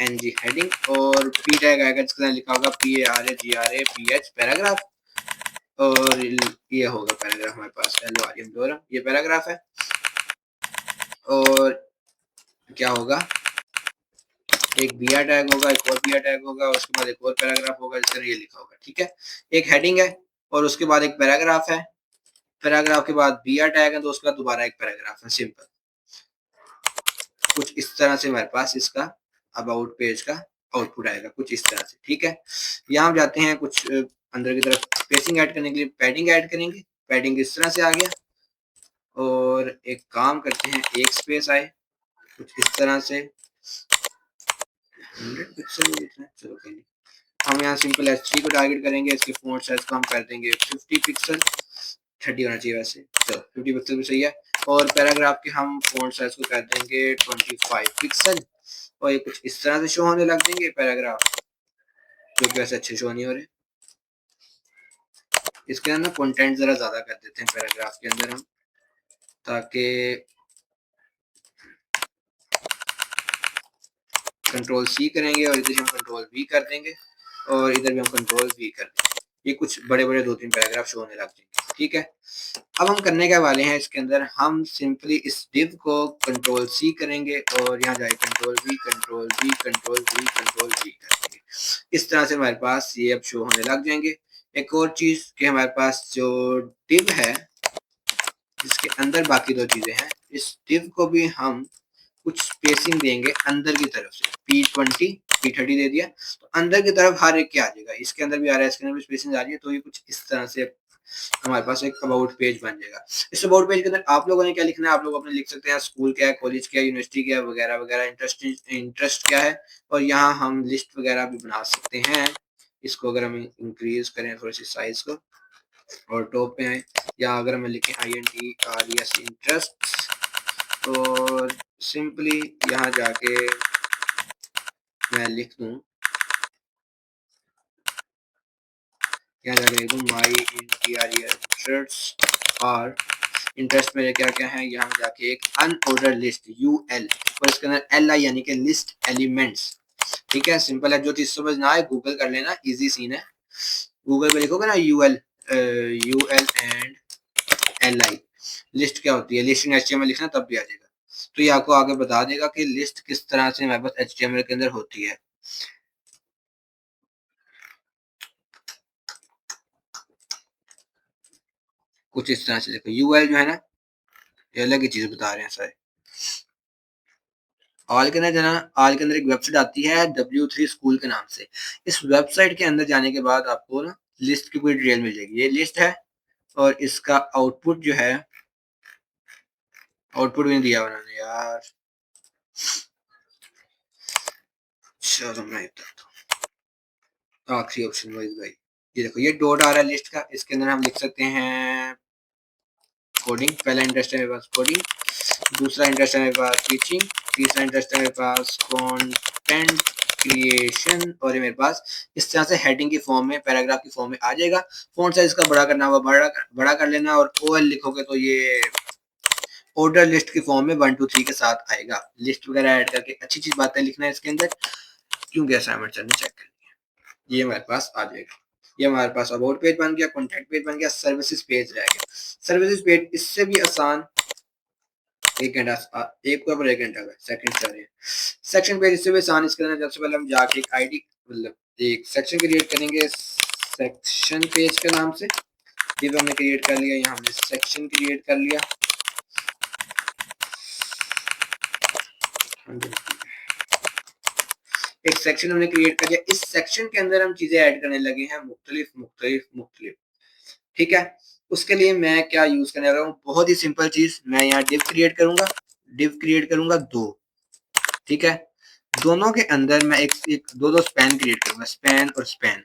NG हेडिंग। और p टैग आएगा, जिसके अंदर लिखा होगा PARAGRAPH पैराग्राफ। और ये होगा पैराग्राफ हमारे पास, LOREM ये पैराग्राफ है। और क्या होगा, एक BR टैग होगा, एक और BR टैग होगा, उसके बाद एक और पैराग्राफ होगा जिसके अंदर ये लिखा होगा, ठीक है। एक हेडिंग है और उसके बाद एक पैराग्राफ है, पैराग्राफ के बाद BR टैग है, तो उसके बाद दोबारा एक पैराग्राफ है, सिंपल। कुछ इस तरह से हमारे पास इसका अबाउट पेज का आउटपुट आएगा, कुछ इस तरह से, ठीक है। यहाँ हम जाते हैं कुछ अंदर की तरफ स्पेसिंग ऐड करने के लिए पैडिंग ऐड करेंगे। पैडिंग इस तरह से आ गया। और एक काम करते हैं, एक स्पेस आए कुछ इस तरह से, 100 पिक्सल चलो कहीं। हम यहाँ सिंपल H3 को टारगेट करेंगे, इसके फॉन्ट साइज को हम कर देंगे 50 पिक्सल, 30 होना चाहिए वैसे, चलो 50 पिक्सल भी सही है। और पैराग्राफ के हम फॉन्ट साइज को कर देंगे 25 पिक्सल। और ये कुछ इस तरह से शो होने लग देंगे पैराग्राफ, जो कि वैसे अच्छे शो नहीं हो रहे। इसके अंदर ना कंटेंट ज़रा ज़्यादा कर देते हैं पैराग्राफ के अंदर हम, ताकि कंट्रोल C करेंगे और इधर हम कंट्रोल V कर देंगे और इधर भी हम कंट्रोल V कर देंगे। ये कुछ बड़े-बड़े 2-3 पैराग्राफ शो होने लग जाएंगे। ठीक है। अब हम करने के वाले हैं इसके अंदर, हम सिंपली इस div को कंट्रोल C करेंगे और यहाँ जाए control V control V control V control V करेंगे। इस तरह से हमारे पास ये अब शो होने लग जाएंगे। एक और चीज कि हमारे पास जो div है जिसके अंदर बाकी दो चीजें हैं, इस div को भी हम कुछ स्पेसिंग देंगे अंदर की तरफ से। P20 P30 दे दिया तो अंदर की तरफ हर एक के आ जाएगा। इसके अंदर भी आ रहा है, इसके अंदर भी स्पेसिंग आ रही है, तो ये कुछ इस तरह से हमारे पास एक अबाउट पेज बन जाएगा। इस अबाउट पेज के अंदर आप लोगों ने क्या लिखना है, आप लोग अपने लिख सकते हैं स्कूल क्या है, कॉलेज क्या है, यूनिवर्सिटी क्या है, वगैरह वगैरह, इंटरेस्ट क्या है, और यहाँ हम लिस्ट वगैरह भी बना सकते हैं। इसको अगर हम इंक्रीज करें थोड़ी सी साइज को और टॉप पे आए, या अगर हम लिखें INTREST इंटरेस्ट और सिंपली यहाँ जाके मैं लिख दूं, यहाँ जाके लिख दूं माई इंटरेस्ट और इंटरेस्ट मेरे क्या क्या है, यहाँ जाके एक अनऑर्डर लिस्ट UL और इसके अंदर LI यानी कि लिस्ट एलिमेंट्स। ठीक है, सिंपल है, जो चीज समझ ना आए गूगल कर लेना, इजी सीन है। गूगल पे लिखोगे ना UL एंड LI लिस्ट क्या होती है, लिस्ट इन HTML लिखना तब भी आ जाएगा। तो ये आपको आगे बता देगा कि लिस्ट किस तरह से हमारे पास HTML के अंदर होती है। कुछ इस तरह से देखो, UL जो है ना, ये अलग ही चीज बता रहे हैं सारे। ऑल के अंदर जाना, ऑल के अंदर एक वेबसाइट आती है W3 स्कूल के नाम से। इस वेबसाइट के अंदर जाने के बाद आपको ना लिस्ट की पूरी डिटेल मिल जाएगी। ये लिस्ट है और इसका आउटपुट जो है, आउटपुट भी नहीं दिया उन्होंने यार। चलो मैं आखिरी ऑप्शन वाइज भाई, ये देखो ये डॉट आ रहा है लिस्ट का, इसके अंदर हम लिख सकते हैं कोडिंग। पहला इंटरेस्ट है मेरे पास कोडिंग, दूसरा इंटरेस्ट है मेरे पास टीचिंग, तीसरा इंटरेस्ट है मेरे पास कंटेंट क्रिएशन, और ये मेरे पास इस तरह से हेडिंग की फॉर्म में, पैराग्राफ की फॉर्म में आ जाएगा। फॉन्ट साइज इसका बड़ा करना होगा, बड़ा कर लेना, और OL लिखोगे तो ये ऑर्डर लिस्ट की फॉर्म में 1 2 3 के साथ आएगा। लिस्ट वगैरह ऐड करके अच्छी चीज बातें लिखना है इसके अंदर, क्योंकि असाइनमेंट चलने चेक करनी है। ये हमारे पास आ जाएगा। ये हमारे पास अबाउट पेज बन गया, कॉन्टैक्ट पेज बन गया, सर्विसेज पेज रह गया। सर्विसेज पेज इससे भी आसान, एक घंटा, एक पर 1 घंटा का सेकंड चल रहे हैं। सेक्शन पेज इससे भी आसान, इसके अंदर सबसे पहले हम जाके एक आईडी मतलब एक सेक्शन क्रिएट करेंगे सेक्शन पेज के नाम से। ये हमने क्रिएट कर लिया, यहाँ हमने सेक्शन क्रिएट कर लिया। एक सेक्शन हमने क्रिएट कर दिया। इस सेक्शन के अंदर हम चीजें ऐड करने लगे हैं मुख्तलिफ मुख्तलिफ मुख्तलिफ। ठीक है, उसके लिए मैं क्या यूज करने वाला हूँ, बहुत ही सिंपल चीज। मैं यहाँ डिव क्रिएट करूंगा, डिव क्रिएट करूंगा 2। ठीक है, दोनों के अंदर मैं एक दो स्पैन क्रिएट करूंगा, स्पैन और स्पैन।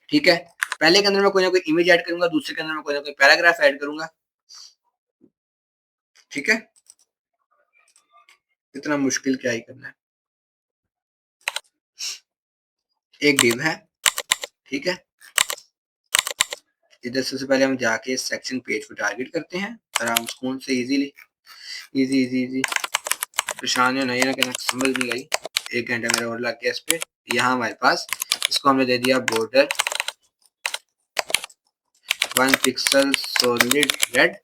ठीक है, पहले के अंदर मैं कोई ना कोई इमेज ऐड करूंगा, दूसरे के अंदर मैं कोई ना कोई पैराग्राफ ऐड करूंगा। ठीक है, इतना मुश्किल क्या ही करना है। एक डिव है, ठीक है, इधर सबसे पहले हम जाके सेक्शन पेज को टारगेट करते हैं आराम सुकून से, इजीली, इजी इजी इजी, परेशानी नहीं ना कहना, समझ नहीं आई। 1 घंटा मेरा और लग गया इस पे। यहाँ हमारे पास इसको हमने दे दिया बॉर्डर 1 पिक्सल सॉलिड रेड,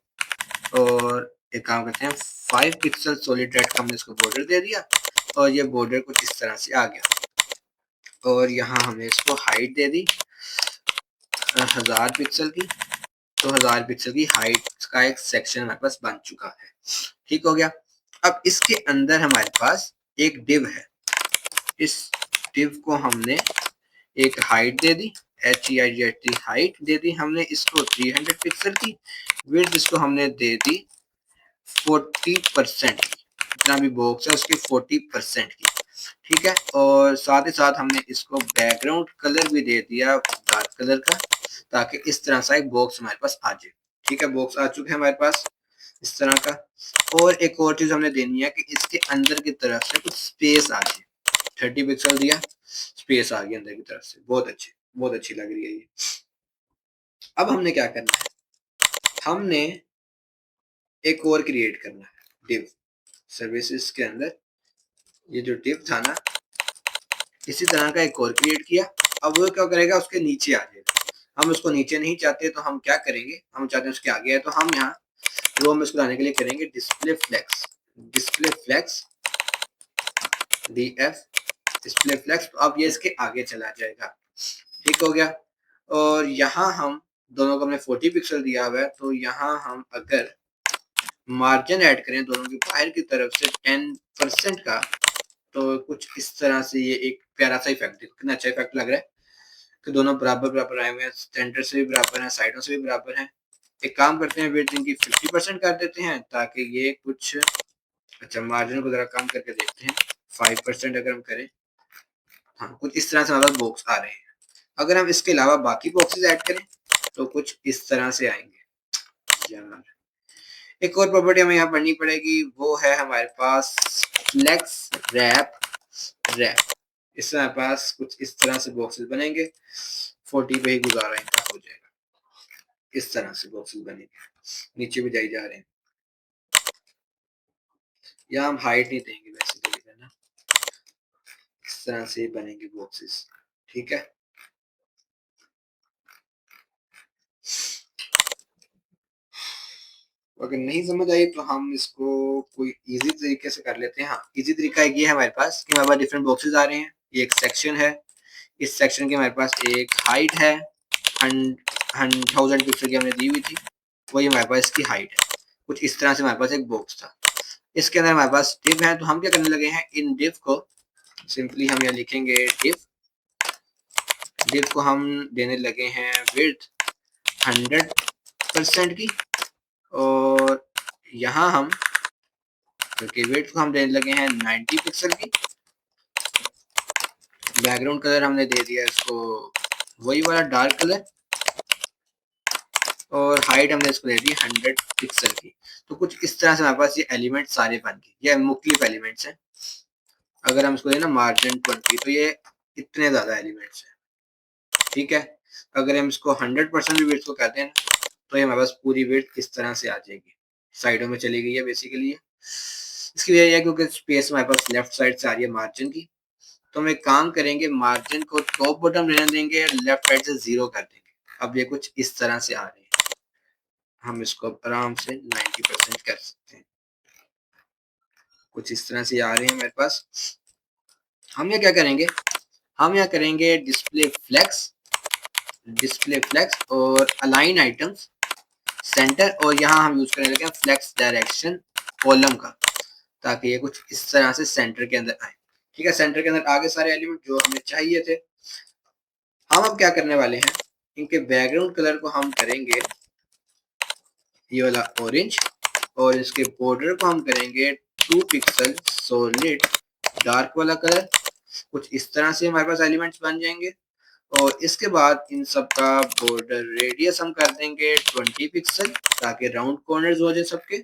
और एक काम करते हैं 5 पिक्सल सॉलिड रेड का हमने इसको बॉर्डर दे दिया, और ये बॉर्डर कुछ इस तरह से आ गया। और यहाँ हमने इसको हाइट दे दी 1000 पिक्सल की, तो 1000 पिक्सल की हाइट का एक सेक्शन हमारे पास बन चुका है। ठीक हो गया। अब इसके अंदर हमारे पास एक डिव है, इस डिव को हमने एक हाइट दे दी, HEIGHT हाइट दे दी हमने इसको 300 पिक्सल की, विड्थ इसको हमने दे दी 40%, जितना भी बॉक्स है उसकी 40% की। ठीक है, और साथ ही साथ हमने इसको बैकग्राउंड कलर भी दे दिया डार्क कलर का, ताकि इस तरह सा एक बॉक्स हमारे पास आ जाए। ठीक है, बॉक्स आ चुके हैं हमारे पास इस तरह का। और एक और चीज हमने देनी है कि इसके अंदर की तरफ से कुछ स्पेस आ जाए। 30 पिक्सल दिया, स्पेस आ गई अंदर की तरफ से, बहुत अच्छी लग रही है ये। अब हमने क्या करना है, हमने एक और क्रिएट करना है डिव सर्विसेज के अंदर। ये जो डिव था ना, इसी तरह का एक और क्रिएट किया। अब वो क्या करेगा, उसके नीचे आ जाएगा। हम उसको नीचे नहीं चाहते तो हम क्या करेंगे, हम चाहते हैं उसके आगे है, तो हम यहाँ रो में उसको लाने के लिए करेंगे display flex, display flex df display flex. तो अब ये इसके आगे चला जाएगा, ठीक हो गया। और यहाँ हम दोनों को हमने 40 पिक्सल दिया हुआ है, तो यहाँ हम अगर मार्जिन ऐड करें दोनों की बाहर की तरफ से 10% का, तो कुछ इस तरह से ये एक प्यारा सा इफेक्ट, कितना अच्छा इफेक्ट लग रहा है कि दोनों बराबर बराबर आए हुए हैं, सेंटर से भी बराबर हैं, साइडों से भी बराबर हैं। एक काम करते हैं, विड्थ इनकी 50% कर देते हैं ताकि ये कुछ, अच्छा मार्जिन को जरा कम करके देखते हैं, 5% अगर हम करें, हाँ कुछ इस तरह से हमारे बॉक्स आ रहे हैं। अगर हम इसके अलावा बाकी बॉक्सेस ऐड करें तो कुछ इस तरह से आएंगे यार। एक और प्रॉपर्टी हमें यहाँ पढ़नी पड़ेगी, वो है हमारे पास फ्लेक्स रैप रैप। इससे हमारे पास कुछ इस तरह से बॉक्सेस बनेंगे, 40 पे ही गुजारा इनका हो जाएगा, इस तरह से बॉक्सेस बनेंगे, नीचे भी जाई जा रहे हैं। यहाँ हम हाइट नहीं देंगे बेसिकली, है ना, इस तरह से बनेंगे बॉक्सेस, ठीक है। अगर नहीं समझ आई तो हम इसको कोई इजी तरीके से कर लेते हैं। हाँ इजी तरीका ये है हमारे पास कि हमारे पास डिफरेंट बॉक्सेस आ रहे हैं, ये एक सेक्शन है, इस सेक्शन की हमारे पास एक हाइट है 1000 पिक्सल की हमने दी हुई थी, वही हमारे पास इसकी हाइट है। कुछ इस तरह से हमारे पास एक बॉक्स था, इसके अंदर हमारे पास डिव है, तो हम क्या करने लगे हैं, इन डिव को सिंपली हम यहाँ लिखेंगे डिव, डिव को हम देने लगे हैं विड्थ 100% की, और यहाँ हम क्योंकि विड्थ को हम देने लगे हैं 90 पिक्सल की, बैकग्राउंड कलर हमने दे दिया इसको वही वाला डार्क कलर, और हाइट हमने इसको दे दी 100 पिक्सल की। तो कुछ इस तरह से हमारे पास ये एलिमेंट सारे बन गए, ये मुख्तलिफ एलिमेंट्स हैं। अगर हम इसको देना मार्जिन 20 तो ये इतने ज्यादा एलिमेंट्स हैं, ठीक है। अगर हम इसको 100% भी विड्थ को कहते हैं ना, तो ये हमारे पास पूरी विड्थ इस तरह से आ जाएगी, साइडों में चली गई है बेसिकली। इसकी वजह यह है क्योंकि स्पेस हमारे पास लेफ्ट साइड से आ रही है मार्जिन की, तो हम एक काम करेंगे, मार्जिन को टॉप बॉटम रहने देंगे और लेफ्ट साइड से 0 कर देंगे। अब ये कुछ इस तरह से आ रहे हैं, हम इसको आराम से 90% कर सकते हैं, कुछ इस तरह से आ रहे हैं हमारे पास। हम ये क्या करेंगे, हम यहाँ करेंगे डिस्प्ले फ्लेक्स, डिस्प्ले फ्लेक्स और अलाइन आइटम्स सेंटर, और यहाँ हम यूज करने लगे फ्लेक्स डायरेक्शन कॉलम का, ताकि ये कुछ इस तरह से सेंटर के अंदर आए, ठीक है। सेंटर के अंदर आगे सारे एलिमेंट जो हमें चाहिए थे। हम अब क्या करने वाले हैं, इनके बैकग्राउंड कलर को हम करेंगे ये वाला ऑरेंज, और इसके बॉर्डर को हम करेंगे 2 पिक्सल सॉलिड डार्क वाला कलर। कुछ इस तरह से हमारे पास एलिमेंट्स बन जाएंगे, और इसके बाद इन सब का बॉर्डर रेडियस हम कर देंगे 20 पिक्सल, ताकि राउंड कॉर्नर्स हो जाए सबके।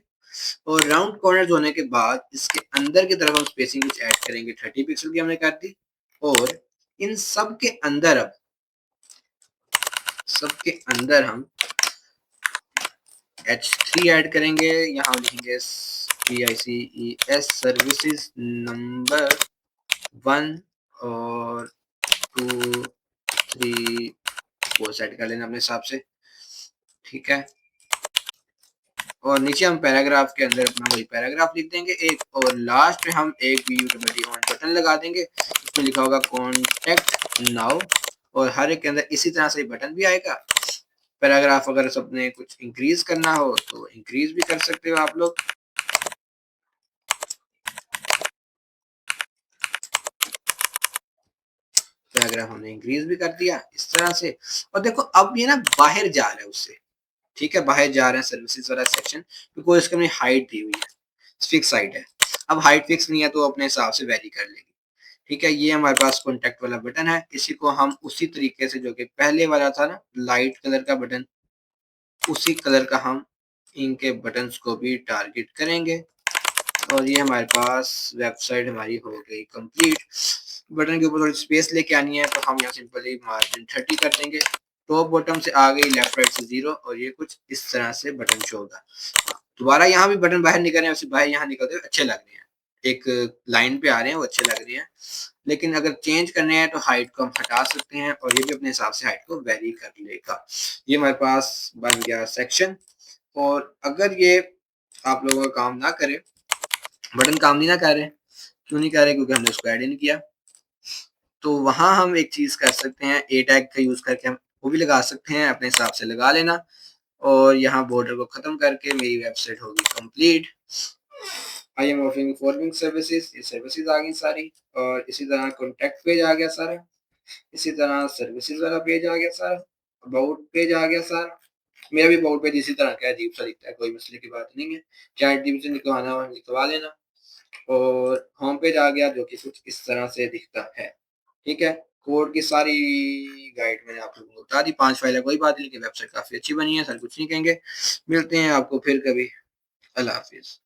और राउंड कॉर्नर्स होने के बाद इसके अंदर की तरफ हम स्पेसिंग कुछ ऐड करेंगे, 30 पिक्सल की हमने कर दी। और इन सब के अंदर, अब सबके अंदर हम H3 ऐड करेंगे, यहाँ लिखेंगे PICES सर्विसेज नंबर 1 और 2 3 4 सेट कर लेना अपने हिसाब से, ठीक है। और नीचे हम पैराग्राफ के अंदर अपना वही पैराग्राफ लिख देंगे एक, और लास्ट में हम एक VUWD ऑन बटन लगा देंगे, इसमें लिखा होगा कॉन्टेक्ट नाउ, और हर एक के अंदर इसी तरह से बटन भी आएगा। पैराग्राफ अगर सबने कुछ इंक्रीज करना हो तो इंक्रीज भी कर सकते हो आप लोग। पैराग्राफ हमने इंक्रीज भी कर दिया इस तरह से, और देखो अब ये ना बाहर जा रहा है उससे, ठीक है, बाहर जा रहे हैं सर्विसेज वाला सेक्शन, क्योंकि इसके अपनी हाइट दी हुई है, फिक्स हाइट है। अब हाइट फिक्स नहीं है तो अपने हिसाब से वैरी कर लेंगे, ठीक है। ये हमारे पास कॉन्टेक्ट वाला बटन है, इसी को हम उसी तरीके से जो कि पहले वाला था ना लाइट कलर का बटन, उसी कलर का हम इनके बटन्स को भी टारगेट करेंगे। और ये हमारे पास वेबसाइट हमारी हो गई कंप्लीट। बटन के ऊपर थोड़ी स्पेस लेके आनी है, तो हम यहाँ सिंपली मार्जिन 30 कर देंगे, टॉप बॉटम से आ गई, लेफ्ट राइट से 0, और ये कुछ इस तरह से बटन शो होगा। दोबारा यहाँ भी बटन बाहर निकल रहे हैं, बाहर यहाँ निकलते हुए अच्छे लग रहे हैं, एक लाइन पे आ रहे हैं, वो अच्छे लग रहे हैं। लेकिन अगर चेंज करने हैं तो हाइट को हम हटा सकते हैं और ये भी अपने हिसाब से हाइट को वेरी कर लेगा। ये हमारे पास बन गया सेक्शन। और अगर ये आप लोगों का काम ना करे, बटन काम नहीं ना कर रहे, क्यों नहीं कर रहे? क्योंकि हमने उसको ऐड ही नहीं किया। तो वहाँ हम एक चीज़ कर सकते हैं, ए टैग का यूज़ करके हम वो भी लगा सकते हैं, अपने हिसाब से लगा लेना। और यहाँ बॉर्डर को ख़त्म करके मेरी वेबसाइट होगी complete. I am offering forging services, ये सर्विसेज आ गई सारी। और इसी तरह कॉन्टैक्ट पेज आ गया सारा, इसी तरह सर्विसेज वाला पेज आ गया सारा, अबाउट पेज आ गया सारा। मेरा भी अबाउट पेज इसी तरह का अजीब सा दिखता है, कोई मसले की बात नहीं है। चैट जीपीटी से निकलवाना हो निकलवा लेना। और होम पेज आ गया जो कि कुछ इस तरह से दिखता है। ठीक है, कोड की सारी गाइड मैंने आप लोगों को बता दी। 5 फाइल है कोई बात नहीं, लेकिन वेबसाइट काफ़ी अच्छी बनी है, सर कुछ नहीं कहेंगे। मिलते हैं आपको फिर कभी। अल्लाह हाफ़िज़।